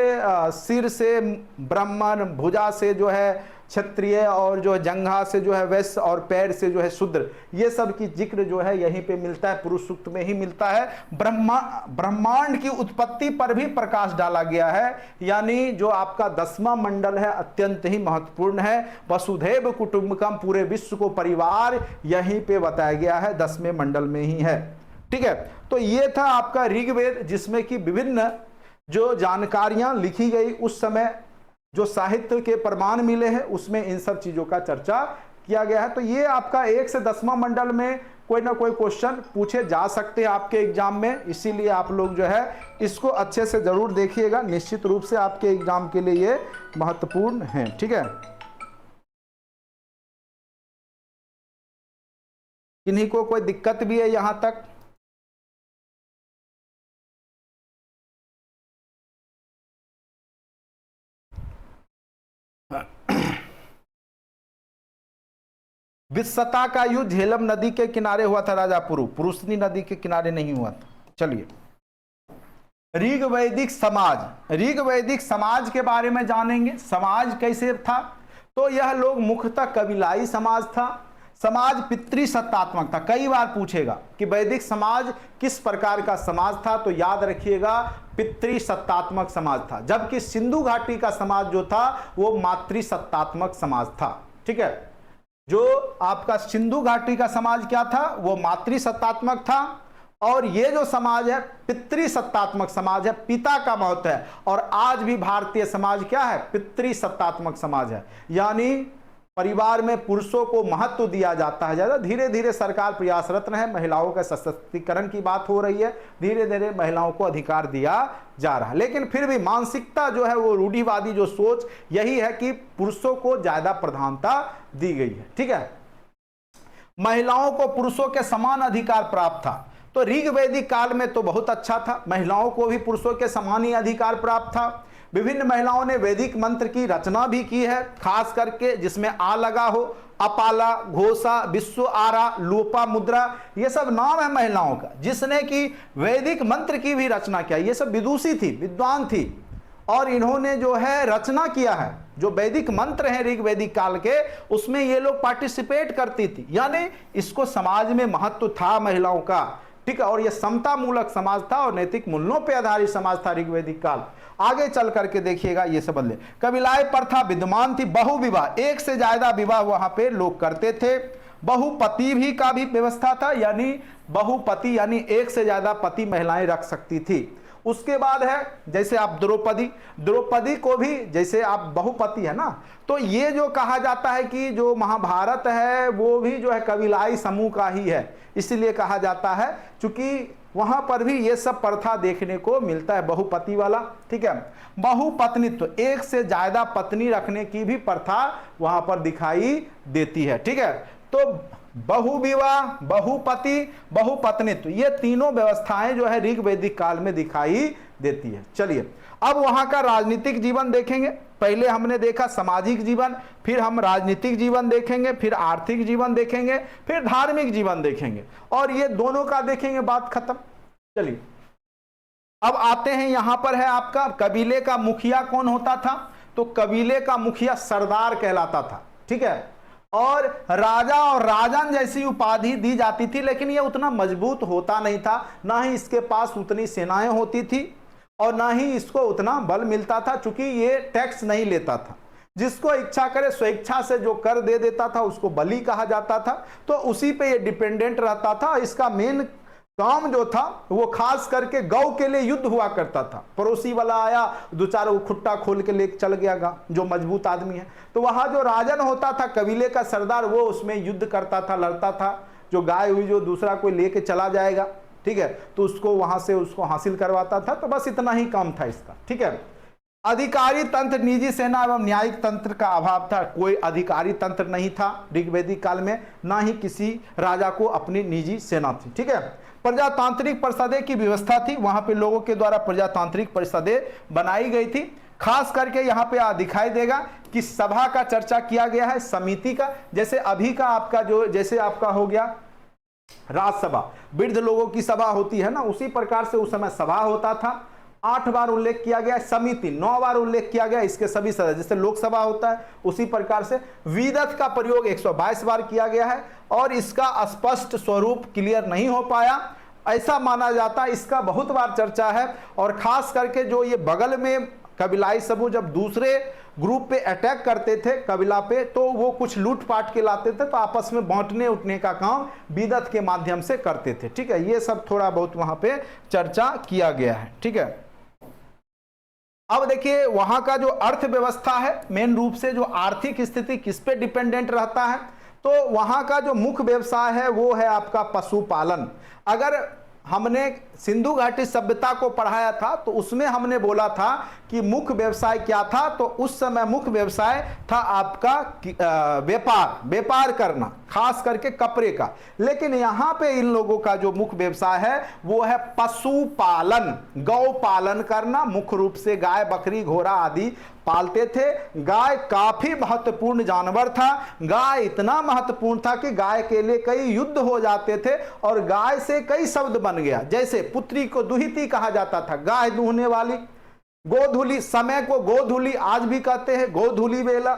सिर से ब्राह्मण, भुजा से जो है क्षत्रिय और जो जंघा से जो है वैश्य और पैर से जो है शूद्र, ये सब की जिक्र जो है यहीं पे मिलता है, पुरुष सूक्त में ही मिलता है। ब्रह्मांड की उत्पत्ति पर भी प्रकाश डाला गया है, यानी जो आपका 10वां मंडल है अत्यंत ही महत्वपूर्ण है। वसुधैव कुटुंबकम, पूरे विश्व को परिवार यहीं पे बताया गया है, 10वें मंडल में ही है, ठीक है। तो ये था आपका ऋग्वेद, जिसमें कि विभिन्न जो जानकारियां लिखी गई उस समय, जो साहित्य के प्रमाण मिले हैं उसमें इन सब चीजों का चर्चा किया गया है। तो ये आपका 1 से 10वां मंडल में कोई ना कोई क्वेश्चन पूछे जा सकते हैं आपके एग्जाम में, इसीलिए आप लोग जो है इसको अच्छे से जरूर देखिएगा, निश्चित रूप से आपके एग्जाम के लिए ये महत्वपूर्ण है। ठीक है, किन्हीं को कोई दिक्कत भी है यहां तक? विस्सता का युद्ध झेलम नदी के किनारे हुआ था राजा पुरु, पुरुषनी नदी के किनारे नहीं हुआ था। चलिए, ऋग वैदिक समाज, ऋग वैदिक समाज के बारे में जानेंगे। समाज कैसे था? तो यह लोग मुख्यतः कबीलाई समाज था। समाज पितृसत्तात्मक था। कई बार पूछेगा कि वैदिक समाज किस प्रकार का समाज था, तो याद रखिएगा पितृसत्तात्मक समाज था, जबकि सिंधु घाटी का समाज जो था वो मातृसत्तात्मक समाज था। ठीक है, जो आपका सिंधु घाटी का समाज क्या था, वो मातृसत्तात्मक था, और ये जो समाज है पितृसत्तात्मक समाज है, पिता का महत्व है। और आज भी भारतीय समाज क्या है? पितृसत्तात्मक समाज है, यानी परिवार में पुरुषों को महत्व दिया जाता है ज्यादा। धीरे धीरे सरकार प्रयासरत है, महिलाओं के सशक्तिकरण की बात हो रही है, धीरे धीरे महिलाओं को अधिकार दिया जा रहा है, लेकिन फिर भी मानसिकता जो है वो रूढ़िवादी जो सोच यही है कि पुरुषों को ज्यादा प्रधानता दी गई है। ठीक है, महिलाओं को पुरुषों के समान अधिकार प्राप्त था। तो ऋग वैदिक काल में तो बहुत अच्छा था, महिलाओं को भी पुरुषों के समान ही अधिकार प्राप्त था। विभिन्न महिलाओं ने वैदिक मंत्र की रचना भी की है, खास करके जिसमें आ लगा हो, अपाला, घोषा, विश्व आरा, लोपा मुद्रा, ये सब नाम है महिलाओं का, जिसने कि वैदिक मंत्र की भी रचना किया। ये सब विदुषी थी, विद्वान थी, और इन्होंने जो है रचना किया है। जो वैदिक मंत्र हैं ऋग वैदिक काल के, उसमें ये लोग पार्टिसिपेट करती थी, यानी इसको समाज में महत्व था महिलाओं का। ठीक है, और ये समता मूलक समाज था और नैतिक मूल्यों पर आधारित समाज था ऋग वैदिक काल। आगे चल करके देखिएगा ये सब बदले। कबीलाई प्रथा विद्यमान थी, बहुविवाह, एक से ज्यादा विवाह वहां पे लोग करते थे। बहुपति भी का भी व्यवस्था था, यानी बहुपति यानी एक से ज्यादा पति महिलाएं रख सकती थी। उसके बाद है जैसे आप द्रौपदी, द्रौपदी को भी जैसे आप बहुपति है ना, तो ये जो कहा जाता है कि जो महाभारत है वो भी जो है कबीलाई समूह का ही है, इसलिए कहा जाता है, क्योंकि वहां पर भी ये सब प्रथा देखने को मिलता है, बहुपति वाला। ठीक है, बहुपत्नीत्व, एक से ज्यादा पत्नी रखने की भी प्रथा वहां पर दिखाई देती है। ठीक है, तो बहुविवाह, बहुपति, बहुपत्नीत्व, ये तीनों व्यवस्थाएं जो है ऋग वैदिक काल में दिखाई देती है। चलिए, अब वहां का राजनीतिक जीवन देखेंगे। पहले हमने देखा सामाजिक जीवन, फिर हम राजनीतिक जीवन देखेंगे, फिर आर्थिक जीवन देखेंगे, फिर धार्मिक जीवन देखेंगे, और ये दोनों का देखेंगे, बात खत्म। चलिए, अब आते हैं यहां पर है आपका कबीले का मुखिया कौन होता था? तो कबीले का मुखिया सरदार कहलाता था। ठीक है, और राजा और राजन जैसी उपाधि दी जाती थी, लेकिन यह उतना मजबूत होता नहीं था, ना ही इसके पास उतनी सेनाएं होती थी, और ना ही इसको उतना बल मिलता था, चूंकि ये टैक्स नहीं लेता था। जिसको इच्छा करे स्वेच्छा से जो कर दे देता था उसको बली कहा जाता था, तो उसी पे ये डिपेंडेंट रहता था। इसका मेन काम जो था वो खास करके गौ के लिए युद्ध हुआ करता था। पड़ोसी वाला आया, दो चार वो खुट्टा खोल के ले चल गया गा, जो मजबूत आदमी है, तो वहां जो राजन होता था कबीले का सरदार, वो उसमें युद्ध करता था, लड़ता था। जो गाय हुई जो दूसरा कोई लेके चला जाएगा, ठीक है, तो उसको वहां से उसको हासिल करवाता था। तो बस इतना ही काम था इसका। ठीक है, अधिकारी तंत्र, निजी सेना एवं न्यायिक तंत्र का अभाव था। कोई अधिकारी तंत्र नहीं था ऋग्वैदिक काल में, ना ही किसी राजा को अपनी निजी सेना थी। ठीक है, प्रजातांत्रिक परिषदें की व्यवस्था थी, वहां पे लोगों के द्वारा प्रजातांत्रिक परिषदें बनाई गई थी। खास करके यहाँ पे दिखाई देगा कि सभा का चर्चा किया गया है, समिति का। जैसे अभी का आपका जो जैसे आपका हो गया राज्यसभा, वृद्ध लोगों की सभा होती है ना, उसी प्रकार से उस समय सभा होता था। 8 बार उल्लेख किया गया, समिति 9 बार उल्लेख किया गया, इसके सभी सदस्य, जैसे लोकसभा होता है उसी प्रकार से विदत का प्रयोग 122 बार किया गया है, और इसका स्पष्ट स्वरूप क्लियर नहीं हो पाया, ऐसा माना जाता है। इसका बहुत बार चर्चा है, और खास करके जो ये बगल में कबीलाई समूह जब दूसरे ग्रुप पे अटैक करते थे कबीला पे, तो वो कुछ लूटपाट के लाते थे, तो आपस में बांटने उठने का काम विदत के माध्यम से करते थे। ठीक है, ये सब थोड़ा बहुत वहां पे चर्चा किया गया है। ठीक है, अब देखिए वहां का जो अर्थव्यवस्था है, मेन रूप से जो आर्थिक स्थिति किस पे डिपेंडेंट रहता है, तो वहां का जो मुख्य व्यवसाय है वो है आपका पशुपालन। अगर हमने सिंधु घाटी सभ्यता को पढ़ाया था तो उसमें हमने बोला था कि मुख्य व्यवसाय क्या था, तो उस समय मुख्य व्यवसाय था आपका व्यापार करना, खास करके कपड़े का। लेकिन यहाँ पे इन लोगों का जो मुख्य व्यवसाय है वो है पशुपालन, गौ पालन करना। मुख्य रूप से गाय, बकरी, घोड़ा आदि पालते थे। गाय काफी महत्वपूर्ण जानवर था। गाय इतना महत्वपूर्ण था कि गाय के लिए कई युद्ध हो जाते थे और गाय से कई शब्द बन गया। जैसे पुत्री को दुहिती कहा जाता था, गाय दूहने वाली। गोधूली, समय को गोधूली आज भी कहते हैं, गोधूली वेला।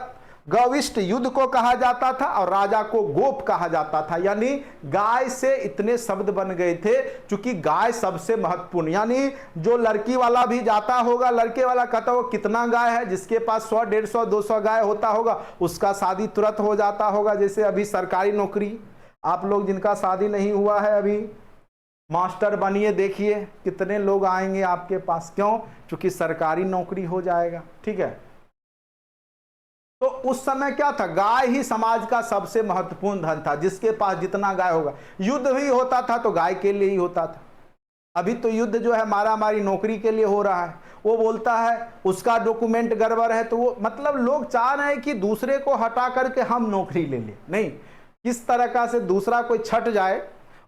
गविष्ट युद्ध को कहा जाता था और राजा को गोप कहा जाता था। यानी गाय से इतने शब्द बन गए थे, क्योंकि गाय सबसे महत्वपूर्ण। यानी जो लड़की वाला भी जाता होगा, लड़के वाला कहता होगा कितना गाय है, जिसके पास 100, 150, 200 गाय होता होगा उसका शादी तुरंत हो जाता होगा। जैसे अभी सरकारी नौकरी, आप लोग जिनका शादी नहीं हुआ है अभी, मास्टर बनिए, देखिए कितने लोग आएंगे आपके पास। क्यों? क्योंकि सरकारी नौकरी हो जाएगा। ठीक है, तो उस समय क्या था, गाय ही समाज का सबसे महत्वपूर्ण धन था। जिसके पास जितना गाय होगा, युद्ध भी होता था तो गाय के लिए ही होता था। अभी तो युद्ध जो है मारा मारी नौकरी के लिए हो रहा है। वो बोलता है उसका डॉक्यूमेंट गड़बड़ है, तो वो मतलब लोग चाह रहे हैं कि दूसरे को हटा करके हम नौकरी ले लें। नहीं, किस तरह का से दूसरा कोई छट जाए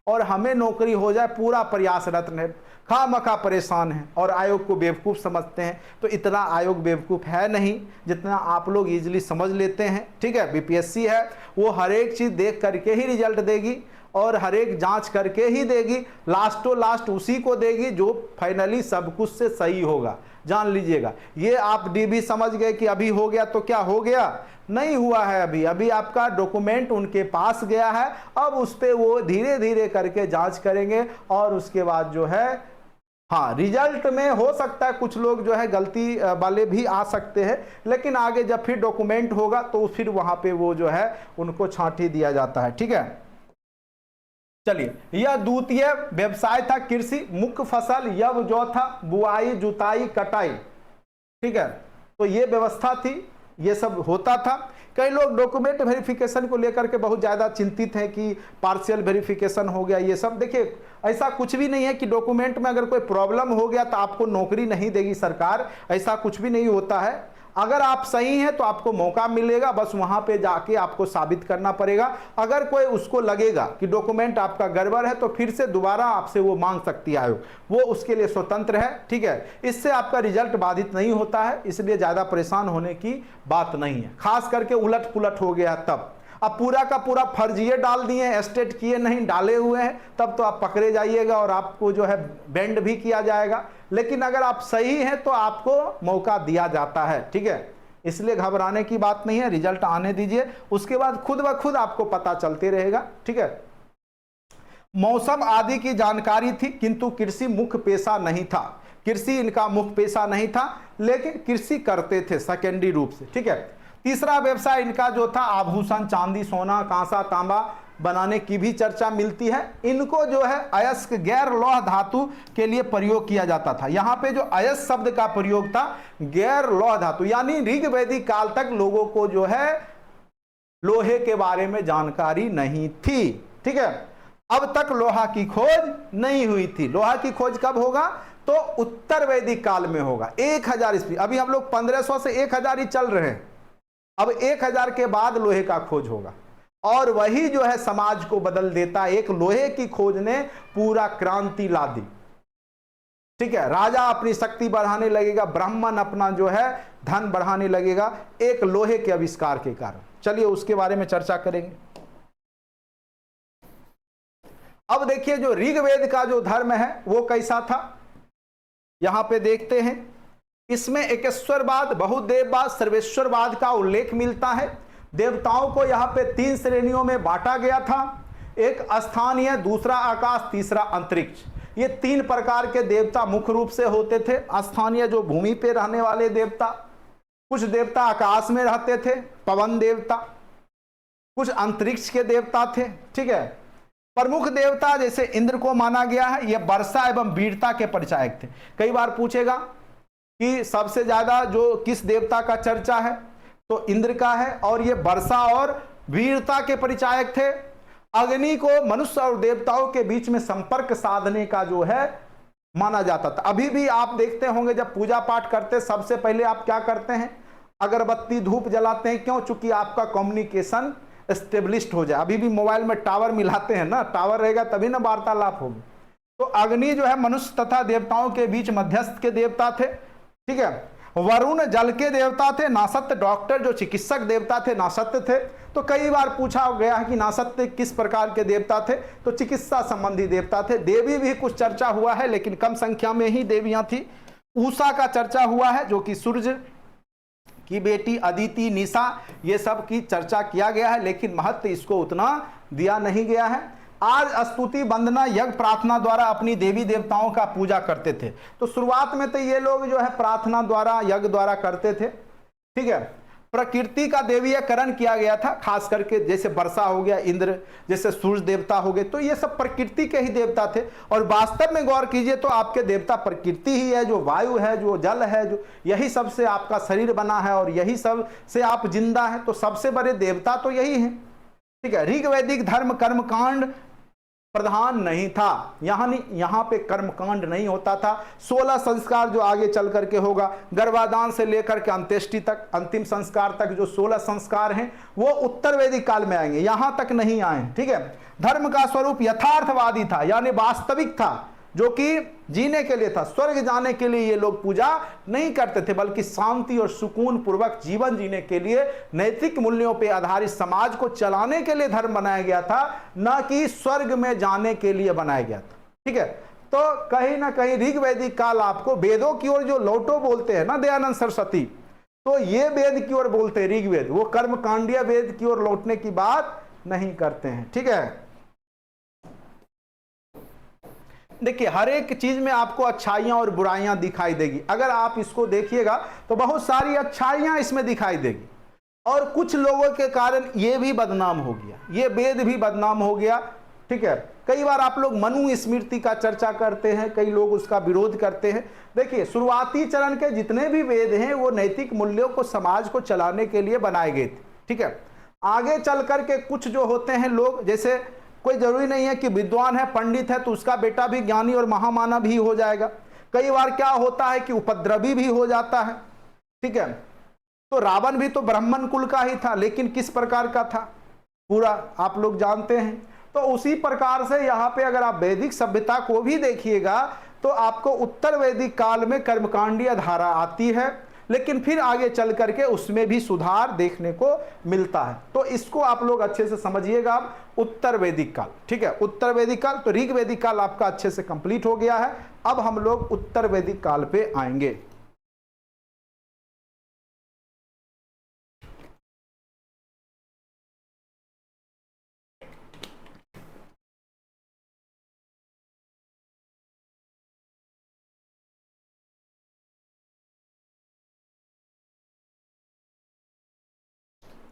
और हमें नौकरी हो जाए, पूरा प्रयासरत है। खामखा परेशान है और आयोग को बेवकूफ़ समझते हैं। तो इतना आयोग बेवकूफ़ है नहीं जितना आप लोग इजीली समझ लेते हैं। ठीक है, बीपीएससी है, वो हर एक चीज़ देख करके ही रिजल्ट देगी और हर एक जांच करके ही देगी। लास्टों लास्ट उसी को देगी जो फाइनली सब कुछ से सही होगा, जान लीजिएगा। ये आप डीबी समझ गए कि अभी हो गया तो क्या हो गया, नहीं हुआ है। अभी आपका डॉक्यूमेंट उनके पास गया है, अब उस पर वो धीरे धीरे करके जांच करेंगे और उसके बाद जो है, हाँ, रिजल्ट में हो सकता है कुछ लोग जो है गलती वाले भी आ सकते हैं, लेकिन आगे जब फिर डॉक्यूमेंट होगा तो फिर वहां पे वो जो है उनको छांटी दिया जाता है। ठीक है, चलिए, यह द्वितीय व्यवसाय था कृषि। मुख्य फसल यह जो था बुआई, जुताई, कटाई। ठीक है, तो ये व्यवस्था थी, ये सब होता था। कई लोग डॉक्यूमेंट वेरिफिकेशन को लेकर के बहुत ज़्यादा चिंतित हैं कि पार्शियल वेरिफिकेशन हो गया, ये सब। देखिए, ऐसा कुछ भी नहीं है कि डॉक्यूमेंट में अगर कोई प्रॉब्लम हो गया तो आपको नौकरी नहीं देगी सरकार, ऐसा कुछ भी नहीं होता है। अगर आप सही हैं तो आपको मौका मिलेगा, बस वहां पे जाके आपको साबित करना पड़ेगा। अगर कोई उसको लगेगा कि डॉक्यूमेंट आपका गड़बड़ है तो फिर से दोबारा आपसे वो मांग सकती है आयोग, वो उसके लिए स्वतंत्र है। ठीक है, इससे आपका रिजल्ट बाधित नहीं होता है, इसलिए ज़्यादा परेशान होने की बात नहीं है। खास करके उलट पुलट हो गया तब, अब पूरा का पूरा फर्जिए डाल दिए, एस्टेट किए नहीं, डाले हुए हैं, तब तो आप पकड़े जाइएगा और आपको जो है बैंड भी किया जाएगा। लेकिन अगर आप सही हैं तो आपको मौका दिया जाता है। ठीक है, इसलिए घबराने की बात नहीं है, रिजल्ट आने दीजिए, उसके बाद खुद ब खुद आपको पता चलते रहेगा। ठीक है, मौसम आदि की जानकारी थी, किंतु कृषि मुख्य पेशा नहीं था। कृषि इनका मुख्य पेशा नहीं था, लेकिन कृषि करते थे सेकेंडरी रूप से। ठीक है, तीसरा व्यवसाय इनका जो था आभूषण, चांदी, सोना, कांसा, तांबा बनाने की भी चर्चा मिलती है। इनको जो है अयस्क, गैर लौह धातु के लिए प्रयोग किया जाता था। यहाँ पे जो अयस्क शब्द का प्रयोग था, गैर लौह धातु, यानी ऋग वैदिक काल तक लोगों को जो है लोहे के बारे में जानकारी नहीं थी। ठीक है, अब तक लोहा की खोज नहीं हुई थी। लोहा की खोज कब होगा, तो उत्तर वैदिक काल में होगा, 1000 ईस्वी। अभी हम लोग 1500 से 1000 ही चल रहे हैं, अब 1000 के बाद लोहे का खोज होगा और वही जो है समाज को बदल देता। एक लोहे की खोज ने पूरा क्रांति ला दी। ठीक है, राजा अपनी शक्ति बढ़ाने लगेगा, ब्राह्मण अपना जो है धन बढ़ाने लगेगा, एक लोहे के आविष्कार के कारण। चलिए उसके बारे में चर्चा करेंगे। अब देखिए, जो ऋग्वेद का जो धर्म है वो कैसा था, यहां पे देखते हैं। इसमें एकेश्वरवाद, बहुदेववाद, सर्वेश्वरवाद का उल्लेख मिलता है। देवताओं को यहाँ पे 3 श्रेणियों में बांटा गया था, एक स्थानीय, दूसरा आकाश, तीसरा अंतरिक्ष। ये 3 प्रकार के देवता मुख्य रूप से होते थे। स्थानीय जो भूमि पे रहने वाले देवता, कुछ देवता आकाश में रहते थे, पवन देवता, कुछ अंतरिक्ष के देवता थे। ठीक है, प्रमुख देवता जैसे इंद्र को माना गया है, यह वर्षा एवं वीरता के परिचायक थे। कई बार पूछेगा कि सबसे ज्यादा जो किस देवता का चर्चा है, तो इंद्र का है, और ये वर्षा और वीरता के परिचायक थे। अग्नि को मनुष्य और देवताओं के बीच में संपर्क साधने का जो है माना जाता था। अभी भी आप देखते होंगे जब पूजा पाठ करते सबसे पहले आप क्या करते हैं, अगरबत्ती धूप जलाते हैं। क्यों? चूंकि आपका कम्युनिकेशन एस्टेब्लिश्ड हो जाए। अभी भी मोबाइल में टावर मिलाते हैं ना, टावर रहेगा तभी ना वार्तालाप होगी। तो अग्नि जो है मनुष्य तथा देवताओं के बीच मध्यस्थ के देवता थे, ठीक है। वरुण जल के देवता थे। नासत्य डॉक्टर जो चिकित्सक देवता थे नासत्य थे। तो कई बार पूछा गया है कि नासत्य किस प्रकार के देवता थे, तो चिकित्सा संबंधी देवता थे। देवी भी कुछ चर्चा हुआ है लेकिन कम संख्या में ही देवियां थी। उषा का चर्चा हुआ है जो कि सूर्य की बेटी अदिति, निशा, ये सब की चर्चा किया गया है लेकिन महत्व इसको उतना दिया नहीं गया है। आज स्तुति वंदना यज्ञ प्रार्थना द्वारा अपनी देवी देवताओं का पूजा करते थे। तो शुरुआत में तो ये लोग जो है प्रार्थना द्वारा यज्ञ द्वारा करते थे, ठीक है। प्रकृति का देवीयकरण किया गया था, खास करके जैसे वर्षा हो गया, इंद्र जैसे सूर्य देवता हो गए, तो ये सब प्रकृति के ही देवता थे। और वास्तव में गौर कीजिए तो आपके देवता प्रकृति ही है, जो वायु है, जो जल है, जो यही सब से आपका शरीर बना है और यही सब से आप जिंदा है। तो सबसे बड़े देवता तो यही है, ठीक है। ऋग वैदिक धर्म कर्मकांड प्रधान नहीं था, यहाँ पे कर्मकांड नहीं होता था। 16 संस्कार जो आगे चल करके होगा, गर्भाधान से लेकर के अंत्येष्टि तक, अंतिम संस्कार तक जो 16 संस्कार हैं वो उत्तर वैदिक काल में आएंगे, यहाँ तक नहीं आए, ठीक है। धर्म का स्वरूप यथार्थवादी था, यानी वास्तविक था, जो कि जीने के लिए था। स्वर्ग जाने के लिए ये लोग पूजा नहीं करते थे, बल्कि शांति और सुकून पूर्वक जीवन जीने के लिए, नैतिक मूल्यों पर आधारित समाज को चलाने के लिए धर्म बनाया गया था, न कि स्वर्ग में जाने के लिए बनाया गया था, ठीक है। तो कहीं ना कहीं ऋग वैदिक काल आपको वेदों की ओर जो लौटो बोलते हैं ना दयानंद सरस्वती, तो ये वेद की ओर बोलते हैं ऋग्वेद, वो कर्मकांडीय वेद की ओर लौटने की बात नहीं करते हैं, ठीक है। देखिए हर एक चीज में आपको अच्छाइयां और बुराइयां दिखाई देगी। अगर आप इसको देखिएगा तो बहुत सारी अच्छाइयां इसमें दिखाई देगी, और कुछ लोगों के कारण ये भी बदनाम हो गया, ये वेद भी बदनाम हो गया, ठीक है। कई बार आप लोग मनु स्मृति का चर्चा करते हैं, कई लोग उसका विरोध करते हैं। देखिए शुरुआती चरण के जितने भी वेद हैं वो नैतिक मूल्यों को, समाज को चलाने के लिए बनाए गए थे, ठीक है। आगे चल करके कुछ जो होते हैं लोग, जैसे कोई जरूरी नहीं है कि विद्वान है, पंडित है तो उसका बेटा भी ज्ञानी और महामानव ही हो जाएगा। कई बार क्या होता है कि उपद्रवी भी हो जाता है, ठीक है। तो रावण भी तो ब्राह्मण कुल का ही था, लेकिन किस प्रकार का था पूरा आप लोग जानते हैं। तो उसी प्रकार से यहाँ पे अगर आप वैदिक सभ्यता को भी देखिएगा तो आपको उत्तर वैदिक काल में कर्मकांडीय धारा आती है, लेकिन फिर आगे चल करके उसमें भी सुधार देखने को मिलता है। तो इसको आप लोग अच्छे से समझिएगा। आप उत्तर वैदिक काल, ठीक है, उत्तर वैदिक काल, तो ऋग वैदिक काल आपका अच्छे से कंप्लीट हो गया है। अब हम लोग उत्तर वैदिक काल पे आएंगे।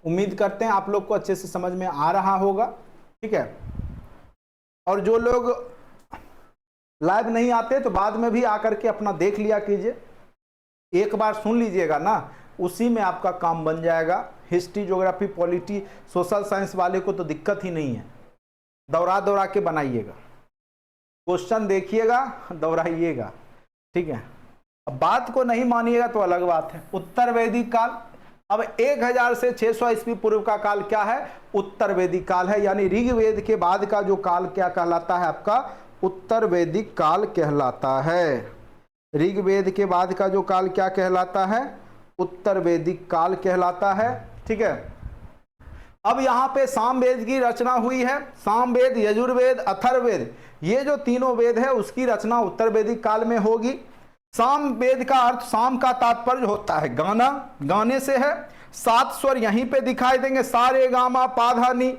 उम्मीद करते हैं आप लोग को अच्छे से समझ में आ रहा होगा, ठीक है। और जो लोग लाइव नहीं आते तो बाद में भी आकर के अपना देख लिया कीजिए, एक बार सुन लीजिएगा ना, उसी में आपका काम बन जाएगा। History, geography, polity, social science वाले को तो दिक्कत ही नहीं है, दौरा दौरा के बनाइएगा, क्वेश्चन देखिएगा, दोहराइएगा, ठीक है। अब बात को नहीं मानिएगा तो अलग बात है। उत्तर वैदिक काल, अब 1000 से 600 ईस्वी पूर्व का काल क्या है? उत्तर वैदिक काल है, यानी ऋग्वेद के बाद का जो काल क्या कहलाता है? आपका उत्तर वैदिक काल कहलाता है। ऋग्वेद के बाद का जो काल क्या कहलाता है? उत्तर वैदिक काल कहलाता है, ठीक है। अब यहाँ पे सामवेद की रचना हुई है। सामवेद, यजुर्वेद, अथर्ववेद, ये जो तीनों वेद है उसकी रचना उत्तर वैदिक काल में होगी। साम वेद का अर्थ, साम का तात्पर्य होता है गाना, गाने से है। 7 स्वर यहीं पे दिखाई देंगे, सारे गामा पाधा नी,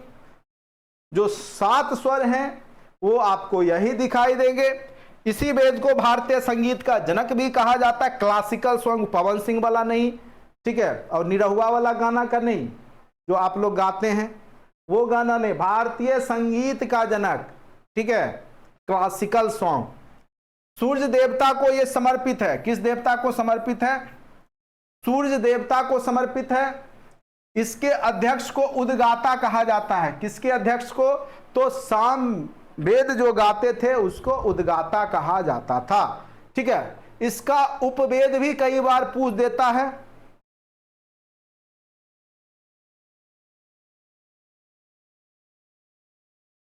जो 7 स्वर हैं वो आपको यही दिखाई देंगे। इसी वेद को भारतीय संगीत का जनक भी कहा जाता है। क्लासिकल सॉन्ग पवन सिंह वाला नहीं, ठीक है, और निरहुआ वाला गाना का नहीं जो आप लोग गाते हैं वो गाना नहीं, भारतीय संगीत का जनक, ठीक है, क्लासिकल सॉन्ग। सूर्य देवता को यह समर्पित है। किस देवता को समर्पित है? सूर्य देवता को समर्पित है। इसके अध्यक्ष को उद्गाता कहा जाता है। किसके अध्यक्ष को? तो साम वेद जो गाते थे उसको उद्गाता कहा जाता था। ठीक है, इसका उपवेद भी कई बार पूछ देता है।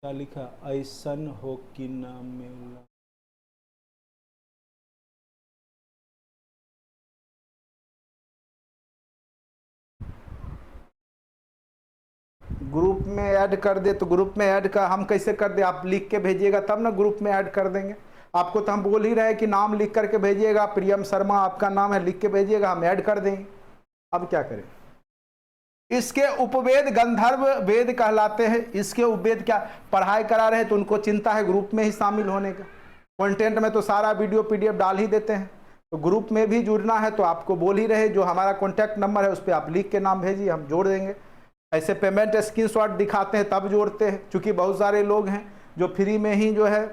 क्या लिखा? ऐसन हो कि नाम में ग्रुप में ऐड कर दे, तो ग्रुप में ऐड कर हम कैसे कर दे? आप लिख के भेजिएगा तब ना ग्रुप में ऐड कर देंगे। आपको तो हम बोल ही रहे कि नाम लिख करके भेजिएगा, प्रियम शर्मा आपका नाम है, लिख के भेजिएगा, हम ऐड कर देंगे। अब क्या करें? इसके उपवेद गंधर्व वेद कहलाते हैं। इसके उपवेद क्या पढ़ाई करा रहे हैं तो उनको चिंता है ग्रुप में ही शामिल होने का। कंटेंट में तो सारा वीडियो पीडीएफ डाल ही देते हैं, तो ग्रुप में भी जुड़ना है तो आपको बोल ही रहे, जो हमारा कॉन्टैक्ट नंबर है उस पर आप लिख के नाम भेजिए, हम जोड़ देंगे। ऐसे पेमेंट स्क्रीनशॉट दिखाते हैं तब जोड़ते हैं, क्योंकि बहुत सारे लोग हैं जो फ्री में ही जो है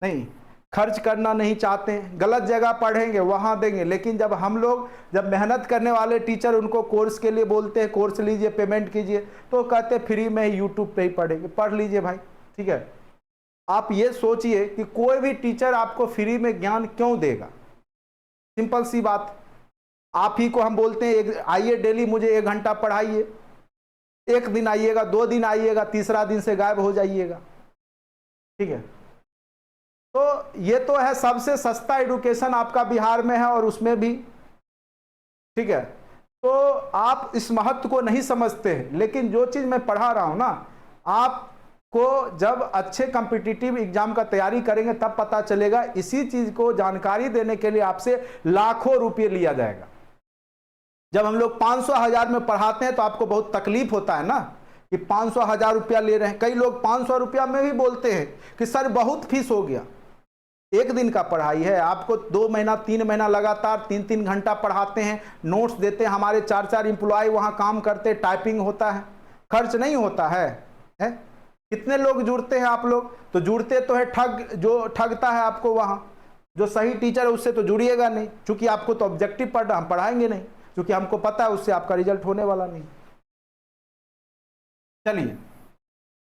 नहीं खर्च करना नहीं चाहते हैं, गलत जगह पढ़ेंगे वहां देंगे। लेकिन जब हम लोग, जब मेहनत करने वाले टीचर उनको कोर्स के लिए बोलते हैं कोर्स लीजिए पेमेंट कीजिए, तो कहते फ्री में ही यूट्यूब पे ही पढ़ेंगे। पढ़ लीजिए भाई, ठीक है। आप ये सोचिए कि कोई भी टीचर आपको फ्री में ज्ञान क्यों देगा? सिंपल सी बात, आप ही को हम बोलते हैं आइए डेली मुझे 1 घंटा पढ़ाइए। 1 दिन आइएगा, 2 दिन आइएगा, तीसरा दिन से गायब हो जाइएगा। ठीक है, तो ये तो है सबसे सस्ता एजुकेशन आपका बिहार में है और उसमें भी। ठीक है, तो आप इस महत्व को नहीं समझते हैं, लेकिन जो चीज मैं पढ़ा रहा हूं ना, आपको जब अच्छे कॉम्पिटिटिव एग्जाम का तैयारी करेंगे तब पता चलेगा। इसी चीज को जानकारी देने के लिए आपसे लाखों रुपये लिया जाएगा। जब हम लोग 500-1000 में पढ़ाते हैं तो आपको बहुत तकलीफ होता है ना कि 500-1000 रुपया ले रहे हैं। कई लोग 500 रुपया में भी बोलते हैं कि सर बहुत फीस हो गया। 1 दिन का पढ़ाई है, आपको 2 महीना 3 महीना लगातार 3-3 घंटा पढ़ाते हैं, नोट्स देते हैं, हमारे 4-4 एम्प्लॉय वहां काम करते हैं, टाइपिंग होता है, खर्च नहीं होता है? कितने लोग जुड़ते हैं आप लोग? तो जुड़ते तो है ठग, जो ठगता है आपको वहां, जो सही टीचर है उससे तो जुड़िएगा नहीं, क्योंकि आपको तो ऑब्जेक्टिव पढ़ना, हम पढ़ाएंगे नहीं, क्योंकि हमको पता है उससे आपका रिजल्ट होने वाला नहीं। चलिए,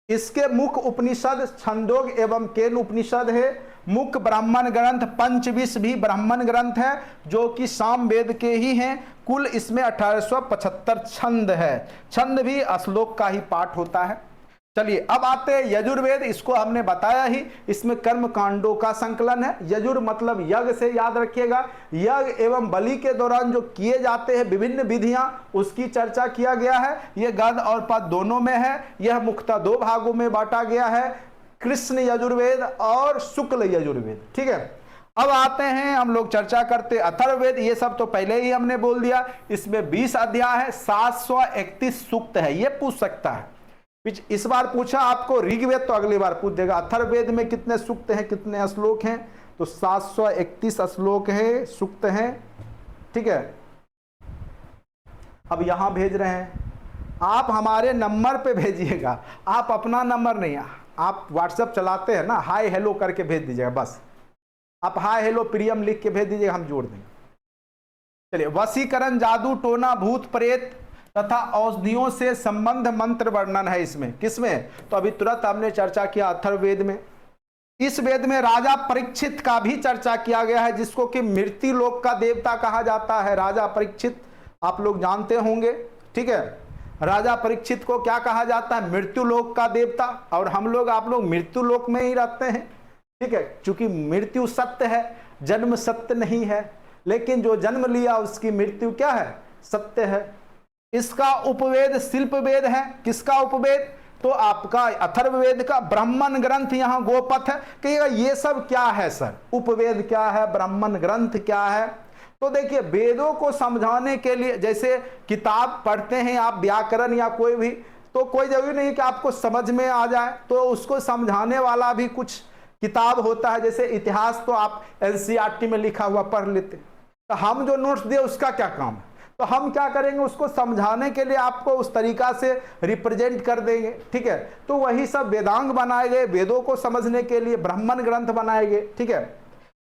इसके मुख्य उपनिषद छंदोग एवं केन उपनिषद है। मुख्य ब्राह्मण ग्रंथ पंचविश भी ब्राह्मण ग्रंथ है, जो कि साम वेद के ही हैं। कुल इसमें 1875 छंद है। छंद भी श्लोक का ही पाठ होता है। चलिए अब आते हैं यजुर्वेद। इसको हमने बताया ही, इसमें कर्म कांडों का संकलन है। यजुर मतलब यज्ञ से याद रखिएगा, यज्ञ एवं बलि के दौरान जो किए जाते हैं विभिन्न विधियां, उसकी चर्चा किया गया है। यह गद्य और पद्य दोनों में है। यह मुख्यतः 2 भागों में बांटा गया है, कृष्ण यजुर्वेद और शुक्ल यजुर्वेद। ठीक है, अब आते हैं हम लोग चर्चा करते अथर्ववेद। ये सब तो पहले ही हमने बोल दिया। इसमें 20 अध्याय है, 731 सूक्त है। ये पूछ सकता है, इस बार पूछा आपको ऋग्वेद तो अगली बार पूछ देगा अथर्ववेद में कितने सूक्त हैं, कितने श्लोक हैं। तो 731 श्लोक है, सूक्त हैं। ठीक है, अब यहां भेज रहे हैं, आप हमारे नंबर पे भेजिएगा, आप अपना नंबर नहीं, आप व्हाट्सएप चलाते हैं ना, हाय हेलो करके भेज दीजिएगा। बस आप हाय हेलो प्रियम लिख के भेज दीजिएगा, हम जोड़ देंगे। चलिए, वशीकरण, जादू टोना, भूत प्रेत तथा औषधियों से संबंध मंत्र वर्णन है इसमें। किसमें? तो अभी तुरंत हमने चर्चा किया अथर्ववेद में। इस वेद में राजा परीक्षित का भी चर्चा किया गया है, जिसको कि मृत्यु लोक का देवता कहा जाता है। राजा परीक्षित आप लोग जानते होंगे। ठीक है, राजा परीक्षित को क्या कहा जाता है? मृत्यु लोक का देवता। और हम लोग, आप लोग मृत्यु लोक में ही रहते हैं। ठीक है, क्योंकि मृत्यु सत्य है, जन्म सत्य नहीं है, लेकिन जो जन्म लिया उसकी मृत्यु क्या है? सत्य है। इसका उपवेद शिल्प वेद है। किसका उपवेद? तो आपका अथर्ववेद का। ब्राह्मण ग्रंथ यहाँ गोपथ है। कहिएगा ये सब क्या है सर? उपवेद क्या है, ब्राह्मण ग्रंथ क्या है? तो देखिए, वेदों को समझाने के लिए, जैसे किताब पढ़ते हैं आप व्याकरण या कोई भी, तो कोई जरूरी नहीं कि आपको समझ में आ जाए, तो उसको समझाने वाला भी कुछ किताब होता है। जैसे इतिहास तो आप एनसीईआरटी में लिखा हुआ पढ़ लेते, तो हम जो नोट्स दिए उसका क्या काम है? तो हम क्या करेंगे, उसको समझाने के लिए आपको उस तरीका से रिप्रेजेंट कर देंगे। ठीक है, तो वही सब वेदांग बनाए गए, वेदों को समझने के लिए ब्राह्मण ग्रंथ बनाए गए। ठीक है,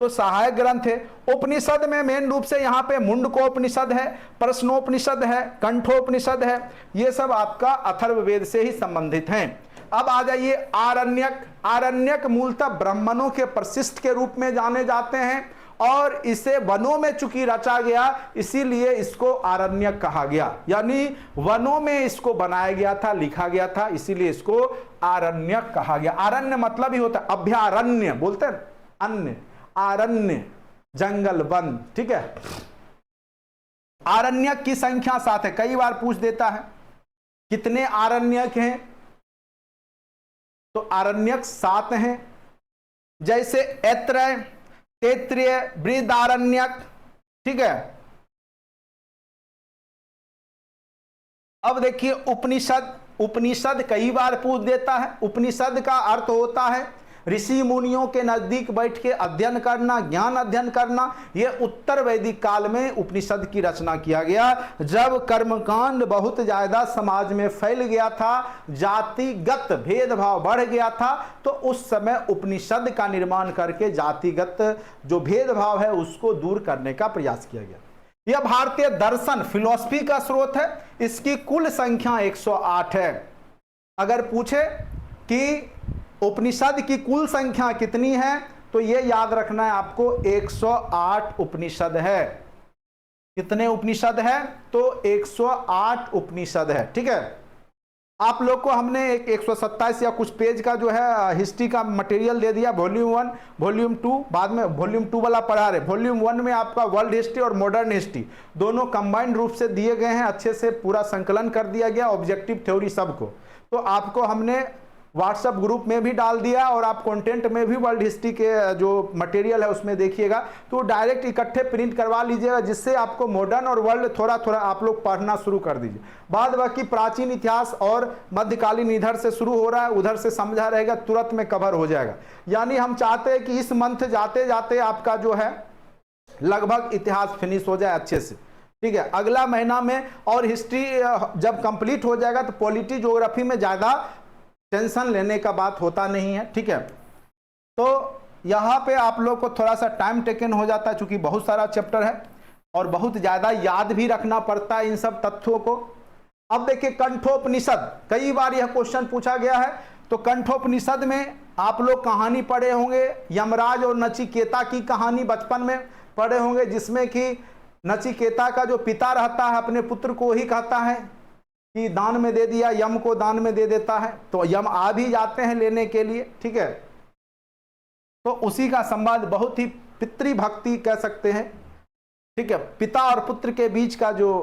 तो सहायक ग्रंथ है। उपनिषद में मेन रूप से यहाँ पे मुंडकोपनिषद है, प्रश्नोपनिषद है, कंठोपनिषद है, ये सब आपका अथर्ववेद से ही संबंधित हैं। अब आ जाइए आरण्यक। आरण्यक मूलतः ब्राह्मणों के प्रशिष्ट के रूप में जाने जाते हैं और इसे वनों में चूंकि रचा गया इसीलिए इसको आरण्यक कहा गया, यानी वनों में इसको बनाया गया था, लिखा गया था, इसीलिए इसको आरण्यक कहा गया। आरण्य मतलब ही होता है अभयारण्य, बोलते हैं अन्य, आरण्य जंगल वन, ठीक है। आरण्यक की संख्या 7 है, कई बार पूछ देता है कितने आरण्यक हैं, तो आरण्यक 7 हैं। जैसे ऐत्रेय, तैत्तिरीय, बृहदारण्यक, ठीक है। अब देखिए उपनिषद। उपनिषद कई बार पूछ देता है। उपनिषद का अर्थ होता है ऋषि मुनियों के नजदीक बैठ के अध्ययन करना, ज्ञान अध्ययन करना। यह उत्तर वैदिक काल में उपनिषद की रचना किया गया, जब कर्मकांड बहुत ज्यादा समाज में फैल गया था, जातिगत भेदभाव बढ़ गया था, तो उस समय उपनिषद का निर्माण करके जातिगत जो भेदभाव है उसको दूर करने का प्रयास किया गया। यह भारतीय दर्शन फिलॉसफी का स्रोत है। इसकी कुल संख्या 108 है। अगर पूछे कि उपनिषद की कुल संख्या कितनी है, तो यह याद रखना है आपको 108 उपनिषद है। कितने उपनिषद है? तो 108 उपनिषद है, ठीक है। आप लोग को हमने एक 127 या कुछ पेज का जो है हिस्ट्री का मटेरियल दे दिया, वॉल्यूम 1, वॉल्यूम 2, बाद में वॉल्यूम 2 वाला पढ़ा रहे। वॉल्यूम 1 में आपका वर्ल्ड हिस्ट्री और मॉडर्न हिस्ट्री दोनों कंबाइंड रूप से दिए गए हैं, अच्छे से पूरा संकलन कर दिया गया, ऑब्जेक्टिव थ्योरी सबको। तो आपको हमने व्हाट्सएप ग्रुप में भी डाल दिया और आप कंटेंट में भी वर्ल्ड हिस्ट्री के जो मटेरियल है उसमें देखिएगा, तो डायरेक्ट इकट्ठे प्रिंट करवा लीजिएगा, जिससे आपको मॉडर्न और वर्ल्ड थोड़ा थोड़ा आप लोग पढ़ना शुरू कर दीजिए। बाद बाकी प्राचीन इतिहास और मध्यकालीन इधर से शुरू हो रहा है, उधर से समझा रहेगा, तुरंत में कवर हो जाएगा। यानी हम चाहते हैं कि इस मंथ जाते जाते आपका जो है लगभग इतिहास फिनिश हो जाए अच्छे से, ठीक है। अगला महीना में और हिस्ट्री जब कंप्लीट हो जाएगा तो पॉलिटी ज्योग्राफी में ज़्यादा टेंशन लेने का बात होता नहीं है, ठीक है। तो यहाँ पे आप लोग को थोड़ा सा टाइम टेकन हो जाता है, चूंकि बहुत सारा चैप्टर है और बहुत ज़्यादा याद भी रखना पड़ता है इन सब तथ्यों को। अब देखिए कंठोपनिषद, कई बार यह क्वेश्चन पूछा गया है। तो कंठोपनिषद में आप लोग कहानी पढ़े होंगे, यमराज और नचिकेता की कहानी बचपन में पढ़े होंगे, जिसमें कि नचिकेता का जो पिता रहता है अपने पुत्र को ही कहता है कि दान में दे दिया, यम को दान में दे देता है, तो यम आ भी जाते हैं लेने के लिए, ठीक है। तो उसी का संवाद बहुत ही पितृभक्ति कह सकते हैं, ठीक है, पिता और पुत्र के बीच का जो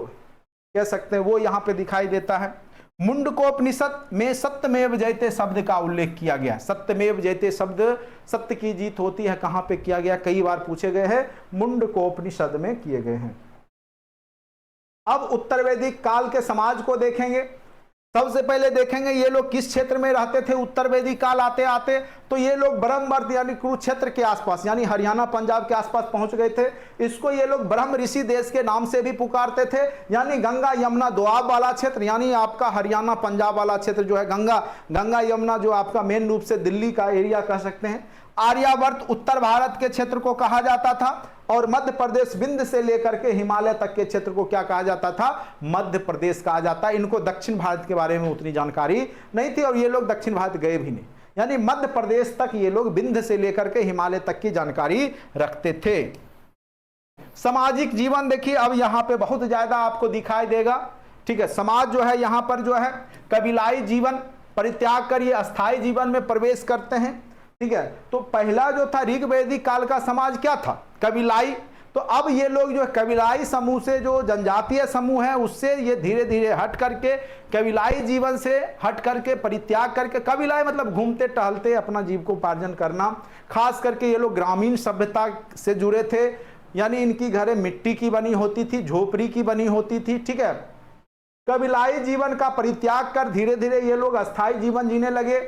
कह सकते हैं वो यहाँ पे दिखाई देता है। मुंडकोपनिषद में सत्यमेव जयते शब्द का उल्लेख किया गया। सत्यमेव जयते शब्द, सत्य की जीत होती है, कहाँ पे किया गया, कई बार पूछे गए हैं, मुंडकोपनिषद में किए गए हैं। अब उत्तर वैदिक काल के समाज को देखेंगे। सबसे पहले देखेंगे ये लोग किस क्षेत्र में रहते थे। उत्तर वैदिक काल आते आते तो ये लोग ब्रह्मवर्त यानी कुरुक्षेत्र के आसपास, यानी हरियाणा पंजाब के आसपास पहुंच गए थे। इसको ये लोग ब्रह्म ऋषि देश के नाम से भी पुकारते थे, यानी गंगा यमुना दोआब वाला क्षेत्र, यानी आपका हरियाणा पंजाब वाला क्षेत्र जो है, गंगा यमुना जो आपका मेन रूप से दिल्ली का एरिया कह सकते हैं। आर्यावर्त उत्तर भारत के क्षेत्र को कहा जाता था, और मध्य प्रदेश विंध्य से लेकर के हिमालय तक के क्षेत्र को क्या कहा जाता था? मध्य प्रदेश कहा जाता है। इनको दक्षिण भारत के बारे में उतनी जानकारी नहीं थी और ये लोग दक्षिण भारत गए भी नहीं, यानी मध्य प्रदेश तक ये लोग विंध्य से लेकर के हिमालय तक की जानकारी रखते थे। सामाजिक जीवन देखिए, अब यहाँ पे बहुत ज्यादा आपको दिखाई देगा, ठीक है। समाज जो है यहाँ पर जो है कबीलाई जीवन परित्याग कर ये अस्थायी जीवन में प्रवेश करते हैं, ठीक है। तो पहला जो था ऋग वैदिक काल का समाज क्या था? कबीलाई। तो अब ये लोग जो कबीलाई समूह से, जो जनजातीय समूह है उससे ये धीरे धीरे हट करके, कबीलाई जीवन से हट करके, परित्याग करके, कबीलाई मतलब घूमते टहलते अपना जीविकोपार्जन करना, खास करके ये लोग ग्रामीण सभ्यता से जुड़े थे, यानी इनकी घरें मिट्टी की बनी होती थी, झोपड़ी की बनी होती थी, ठीक है। कबीलाई जीवन का परित्याग कर धीरे धीरे ये लोग अस्थायी जीवन जीने लगे।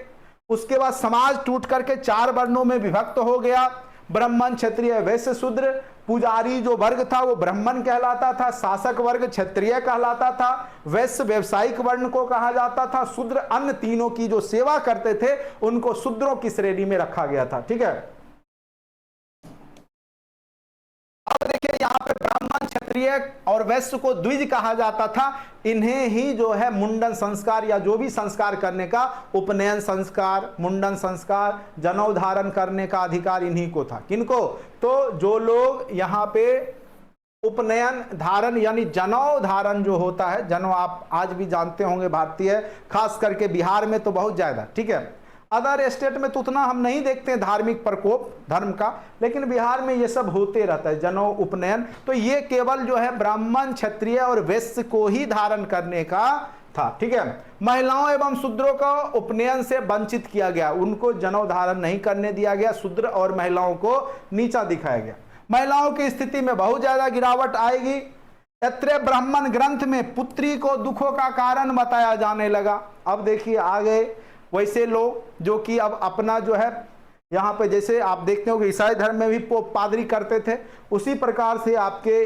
उसके बाद समाज टूट करके 4 वर्णों में विभक्त हो गया, ब्राह्मण, क्षत्रिय, वैश्य, शूद्र। पुजारी जो वर्ग था वो ब्राह्मण कहलाता था, शासक वर्ग क्षत्रिय कहलाता था, वैश्य व्यवसायिक वर्ण को कहा जाता था, शूद्र अन्य तीनों की जो सेवा करते थे उनको शूद्रों की श्रेणी में रखा गया था, ठीक है। क्षत्रिय और वैश्य को द्विज कहा जाता था। इन्हें ही जो है मुंडन संस्कार या जो भी संस्कार करने का, उपनयन संस्कार, मुंडन संस्कार, जनेऊ धारण करने का अधिकार इन्हीं को था। किनको? तो जो लोग यहाँ पे उपनयन धारण यानी जनेऊ धारण जो होता है, जनेऊ आप आज भी जानते होंगे, भारतीय खास करके बिहार में तो बहुत ज्यादा, ठीक है। अदर स्टेट में तो उतना हम नहीं देखते हैं धार्मिक प्रकोप धर्म का, लेकिन बिहार में ये सब होते रहता है, जनेऊ, उपनयन। तो ये केवल जो है ब्राह्मण, क्षत्रिय और वैश्य को ही धारण करने का था, ठीक है। महिलाओं एवं शूद्रों को उपनयन से वंचित किया गया, उनको जनेऊ धारण नहीं करने दिया गया, शूद्र और महिलाओं को नीचा दिखाया गया। महिलाओं की स्थिति में बहुत ज्यादा गिरावट आएगी। ऐत्रेय ब्राह्मण ग्रंथ में पुत्री को दुखों का कारण बताया जाने लगा। अब देखिए आगे वैसे लोग जो कि अब अपना जो है यहाँ पे जैसे आप देखते हो कि ईसाई धर्म में भी पादरी करते थे, उसी प्रकार से आपके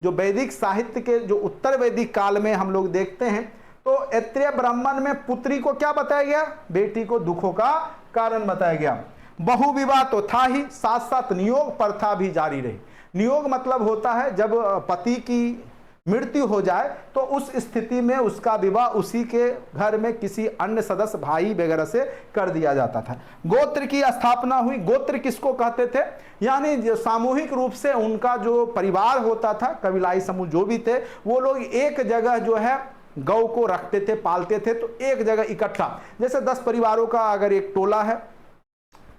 जो वैदिक साहित्य के जो उत्तर वैदिक काल में हम लोग देखते हैं, तो ऐत्रेय ब्राह्मण में पुत्री को क्या बताया गया? बेटी को दुखों का कारण बताया गया। बहु विवाह तो था ही, साथ साथ नियोग प्रथा भी जारी रही। नियोग मतलब होता है जब पति की मृत्यु हो जाए तो उस स्थिति में उसका विवाह उसी के घर में किसी अन्य सदस्य, भाई वगैरह से कर दिया जाता था। गोत्र की स्थापना हुई। गोत्र किसको कहते थे? यानी जो सामूहिक रूप से उनका जो परिवार होता था, कबीलाई समूह जो भी थे, वो लोग एक जगह जो है गौ को रखते थे, पालते थे, तो एक जगह इकट्ठा, जैसे 10 परिवारों का अगर एक टोला है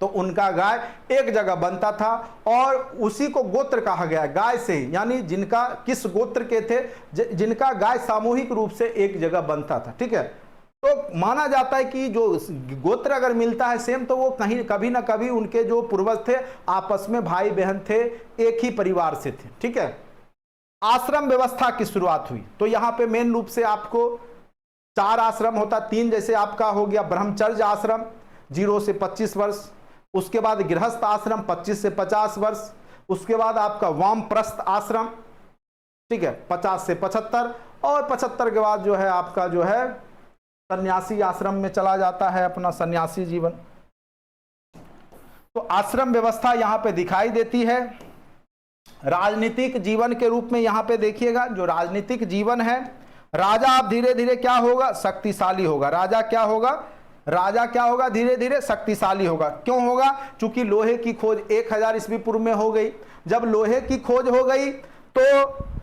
तो उनका गाय एक जगह बनता था और उसी को गोत्र कहा गया, गाय से, यानी जिनका किस गोत्र के थे, जिनका गाय सामूहिक रूप से एक जगह बनता था, ठीक है। तो माना जाता है कि जो गोत्र अगर मिलता है सेम, तो वो कहीं कभी ना कभी उनके जो पूर्वज थे आपस में भाई बहन थे, एक ही परिवार से थे, ठीक है। आश्रम व्यवस्था की शुरुआत हुई। तो यहाँ पे मेन रूप से आपको 4 आश्रम होता, 3 जैसे आपका हो गया ब्रह्मचर्य आश्रम 0 से 25 वर्ष, उसके बाद गृहस्थ आश्रम 25 से 50 वर्ष, उसके बाद आपका वामप्रस्थ आश्रम, ठीक है, 50 से 75, और 75 के बाद जो है आपका जो है सन्यासी आश्रम में चला जाता है अपना सन्यासी जीवन। तो आश्रम व्यवस्था यहां पे दिखाई देती है। राजनीतिक जीवन के रूप में यहां पे देखिएगा, जो राजनीतिक जीवन है, राजा अब धीरे धीरे क्या होगा? शक्तिशाली होगा। राजा क्या होगा? राजा क्या होगा? धीरे धीरे शक्तिशाली होगा। क्यों होगा? क्योंकि लोहे की खोज 1000 ईस्वी पूर्व में हो गई। जब लोहे की खोज हो गई तो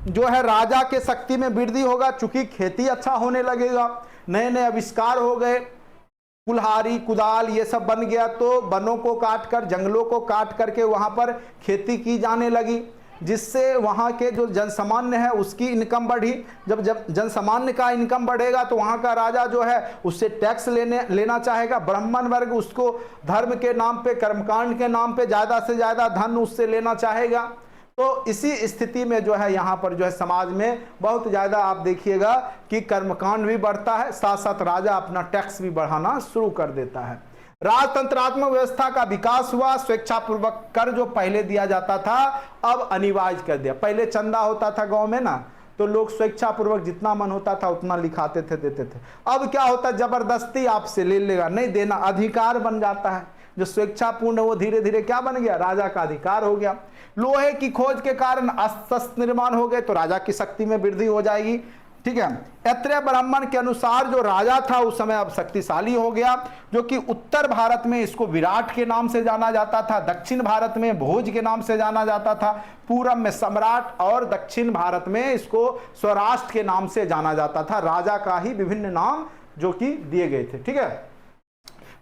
जो है राजा के शक्ति में वृद्धि होगा, चूंकि खेती अच्छा होने लगेगा, नए नए आविष्कार हो गए, कुल्हाड़ी, कुदाल ये सब बन गया, तो वनों को काट कर, जंगलों को काट करके वहां पर खेती की जाने लगी, जिससे वहाँ के जो जनसामान्य है उसकी इनकम बढ़ी। जब जनसामान्य का इनकम बढ़ेगा तो वहाँ का राजा जो है उससे टैक्स लेना चाहेगा। ब्राह्मण वर्ग उसको धर्म के नाम पे, कर्मकांड के नाम पे ज़्यादा से ज़्यादा धन उससे लेना चाहेगा। तो इसी स्थिति में जो है यहाँ पर जो है समाज में बहुत ज़्यादा आप देखिएगा कि कर्मकांड भी बढ़ता है, साथ साथ राजा अपना टैक्स भी बढ़ाना शुरू कर देता है। राजतंत्रात्मक व्यवस्था का विकास हुआ। स्वेच्छापूर्वक कर जो पहले दिया जाता था अब अनिवार्य कर दिया। पहले चंदा होता था गांव में ना, तो लोग स्वेच्छापूर्वक जितना मन होता था उतना लिखाते थे, देते थे। अब क्या होता है? जबरदस्ती आपसे ले लेगा, नहीं देना, अधिकार बन जाता है। जो स्वेच्छापूर्ण वो धीरे धीरे क्या बन गया? राजा का अधिकार हो गया। लोहे की खोज के कारण अस्त्र निर्माण हो गए, तो राजा की शक्ति में वृद्धि हो जाएगी, ठीक है। ऐत्रेय ब्राह्मण के अनुसार जो राजा था उस समय अब शक्तिशाली हो गया, जो कि उत्तर भारत में इसको विराट के नाम से जाना जाता था, दक्षिण भारत में भोज के नाम से जाना जाता था, पूरब में सम्राट, और दक्षिण भारत में इसको स्वराष्ट्र के नाम से जाना जाता था। राजा का ही विभिन्न नाम जो कि दिए गए थे, ठीक है।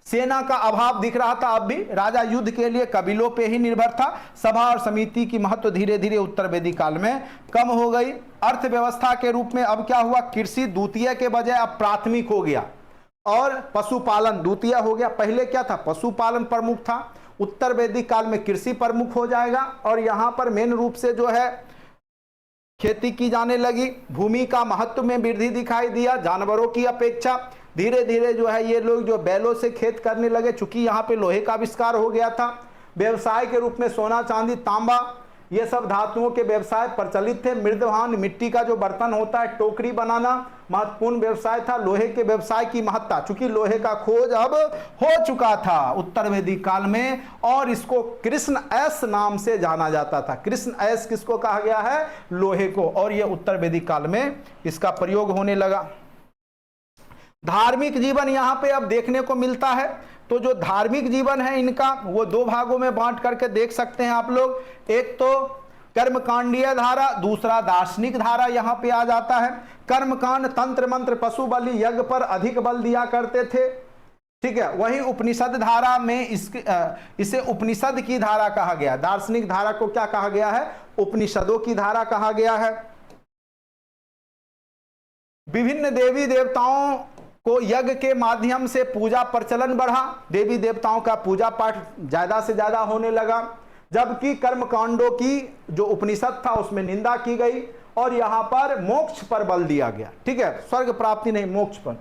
सेना का अभाव दिख रहा था। अब भी राजा युद्ध के लिए कबीलों पे ही निर्भर था। सभा और समिति की महत्व धीरे धीरे उत्तर वैदिक काल में कम हो गई। अर्थव्यवस्था के रूप में अब क्या हुआ? कृषि द्वितीय के बजाय अब प्राथमिक हो गया और पशुपालन द्वितीय हो गया। पहले क्या था? पशुपालन प्रमुख था। उत्तर वैदिक काल में कृषि प्रमुख हो जाएगा और यहां पर मेन रूप से जो है खेती की जाने लगी। भूमि का महत्व में वृद्धि दिखाई दिया। जानवरों की अपेक्षा धीरे धीरे जो है ये लोग जो बैलों से खेत करने लगे, चूंकि यहाँ पे लोहे का आविष्कार हो गया था। व्यवसाय के रूप में सोना, चांदी, तांबा ये सब धातुओं के व्यवसाय प्रचलित थे। मृदवान मिट्टी का जो बर्तन होता है, टोकरी बनाना महत्वपूर्ण व्यवसाय था। लोहे के व्यवसाय की महत्ता, चूंकि लोहे का खोज अब हो चुका था उत्तर वैदिक काल में, और इसको कृष्ण एस नाम से जाना जाता था। कृष्ण एस किसको कहा गया है? लोहे को। और ये उत्तर वैदिक काल में इसका प्रयोग होने लगा। धार्मिक जीवन यहां पे अब देखने को मिलता है। तो जो धार्मिक जीवन है इनका, वो दो भागों में बांट करके देख सकते हैं आप लोग। एक तो कर्मकांडीय धारा, दूसरा दार्शनिक धारा यहां पे आ जाता है। कर्मकांड तंत्र मंत्र पशु बलि यज्ञ पर अधिक बल दिया करते थे, ठीक है। वही उपनिषद धारा में इसे उपनिषद की धारा कहा गया। दार्शनिक धारा को क्या कहा गया है? उपनिषदों की धारा कहा गया है। विभिन्न देवी देवताओं को यज्ञ के माध्यम से पूजा प्रचलन बढ़ा। देवी देवताओं का पूजा पाठ ज्यादा से ज्यादा होने लगा। जबकि कर्मकांडों की जो उपनिषद था उसमें निंदा की गई और यहां पर मोक्ष पर बल दिया गया, ठीक है। स्वर्ग प्राप्ति नहीं, मोक्ष पर।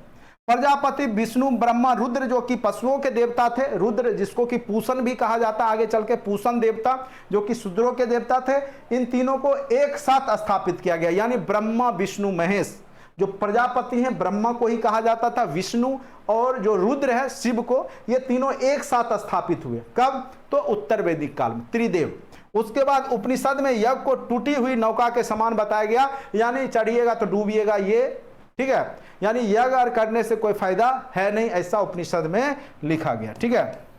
प्रजापति, विष्णु, ब्रह्मा, रुद्र जो कि पशुओं के देवता थे, रुद्र जिसको कि पूषण भी कहा जाता है आगे चल के, पूषण देवता जो कि शूद्रों के देवता थे, इन तीनों को एक साथ स्थापित किया गया। यानी ब्रह्मा विष्णु महेश, जो प्रजापति हैं ब्रह्मा को ही कहा जाता था, विष्णु और जो रुद्र है शिव को, ये तीनों एक साथ स्थापित हुए। कब? तो उत्तर वैदिक काल में, त्रिदेव। उसके बाद उपनिषद में यज्ञ को टूटी हुई नौका के समान बताया गया, यानी चढ़िएगा तो डूबिएगा, ये ठीक है। यानी यज्ञ करने से कोई फायदा है नहीं, ऐसा उपनिषद में लिखा गया, ठीक है।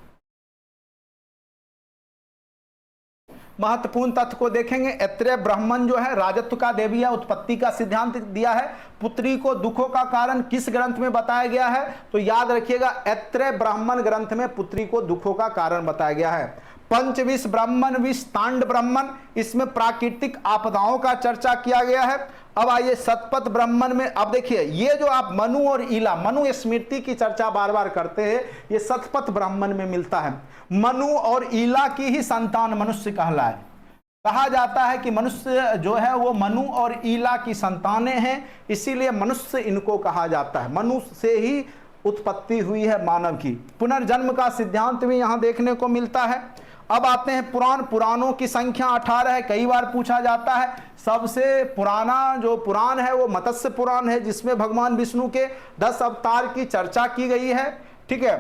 महत्वपूर्ण तथ्य को देखेंगे। ऐत्रेय ब्राह्मण जो है राजत्व का देवी है, उत्पत्ति का सिद्धांत दिया है। पुत्री को दुखों का कारण किस ग्रंथ में बताया गया है? तो याद रखिएगा, ऐत्रेय ब्राह्मण ग्रंथ में पुत्री को दुखों का कारण बताया गया है। पंचविश ब्राह्मण, विष तांड ब्राह्मण, इसमें प्राकृतिक आपदाओं का चर्चा किया गया है। अब आइए शतपथ ब्राह्मण में। अब देखिए, ये जो आप मनु और ईला, मनु स्मृति की चर्चा बार बार करते हैं, ये शतपथ ब्राह्मण में मिलता है। मनु और ईला की ही संतान मनुष्य कहलाए। कहा जाता है कि मनुष्य जो है वो मनु और ईला की संतानें हैं, इसीलिए मनुष्य इनको कहा जाता है। मनुष्य से ही उत्पत्ति हुई है मानव की। पुनर्जन्म का सिद्धांत भी यहां देखने को मिलता है। अब आते हैं पुराण। पुराणों की संख्या 18 है, कई बार पूछा जाता है। सबसे पुराना जो पुराण है वो मत्स्य पुराण है, जिसमें भगवान विष्णु के 10 अवतार की चर्चा की गई है, ठीक है।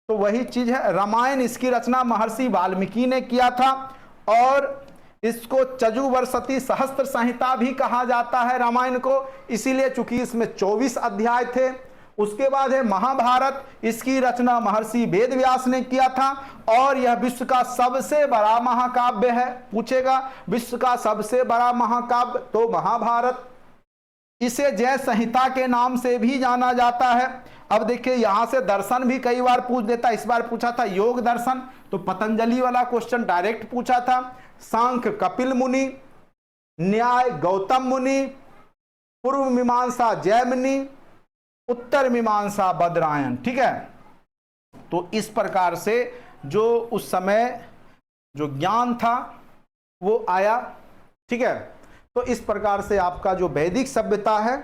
तो वही चीज है। रामायण, इसकी रचना महर्षि वाल्मीकि ने किया था और इसको चजुवर्षति सहस्त्र संहिता भी कहा जाता है रामायण को, इसीलिए चूंकि इसमें 24 अध्याय थे। उसके बाद है महाभारत, इसकी रचना महर्षि वेदव्यास ने किया था और यह विश्व का सबसे बड़ा महाकाव्य है। पूछेगा विश्व का सबसे बड़ा महाकाव्य, तो महाभारत। इसे जय संहिता के नाम से भी जाना जाता है। अब देखिए, यहां से दर्शन भी कई बार पूछ देता। इस बार पूछा था योग दर्शन, तो पतंजलि वाला क्वेश्चन डायरेक्ट पूछा था। सांख्य कपिल मुनि, न्याय गौतम मुनि, पूर्व मीमांसा जैमिनी, उत्तर मीमांसा बदरायन, ठीक है। तो इस प्रकार से जो उस समय जो ज्ञान था वो आया, ठीक है। तो इस प्रकार से आपका जो वैदिक सभ्यता है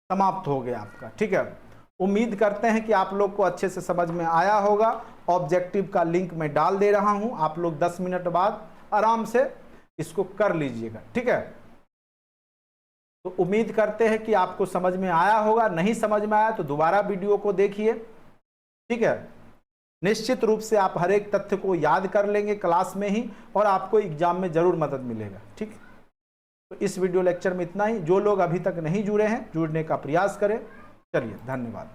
समाप्त हो गया आपका, ठीक है। उम्मीद करते हैं कि आप लोग को अच्छे से समझ में आया होगा। ऑब्जेक्टिव का लिंक मैं डाल दे रहा हूं, आप लोग 10 मिनट बाद आराम से इसको कर लीजिएगा, ठीक है। तो उम्मीद करते हैं कि आपको समझ में आया होगा। नहीं समझ में आया तो दोबारा वीडियो को देखिए, ठीक है। निश्चित रूप से आप हर एक तथ्य को याद कर लेंगे क्लास में ही और आपको एग्जाम में जरूर मदद मिलेगा, ठीक। तो इस वीडियो लेक्चर में इतना ही। जो लोग अभी तक नहीं जुड़े हैं, जुड़ने का प्रयास करें। चलिए, धन्यवाद।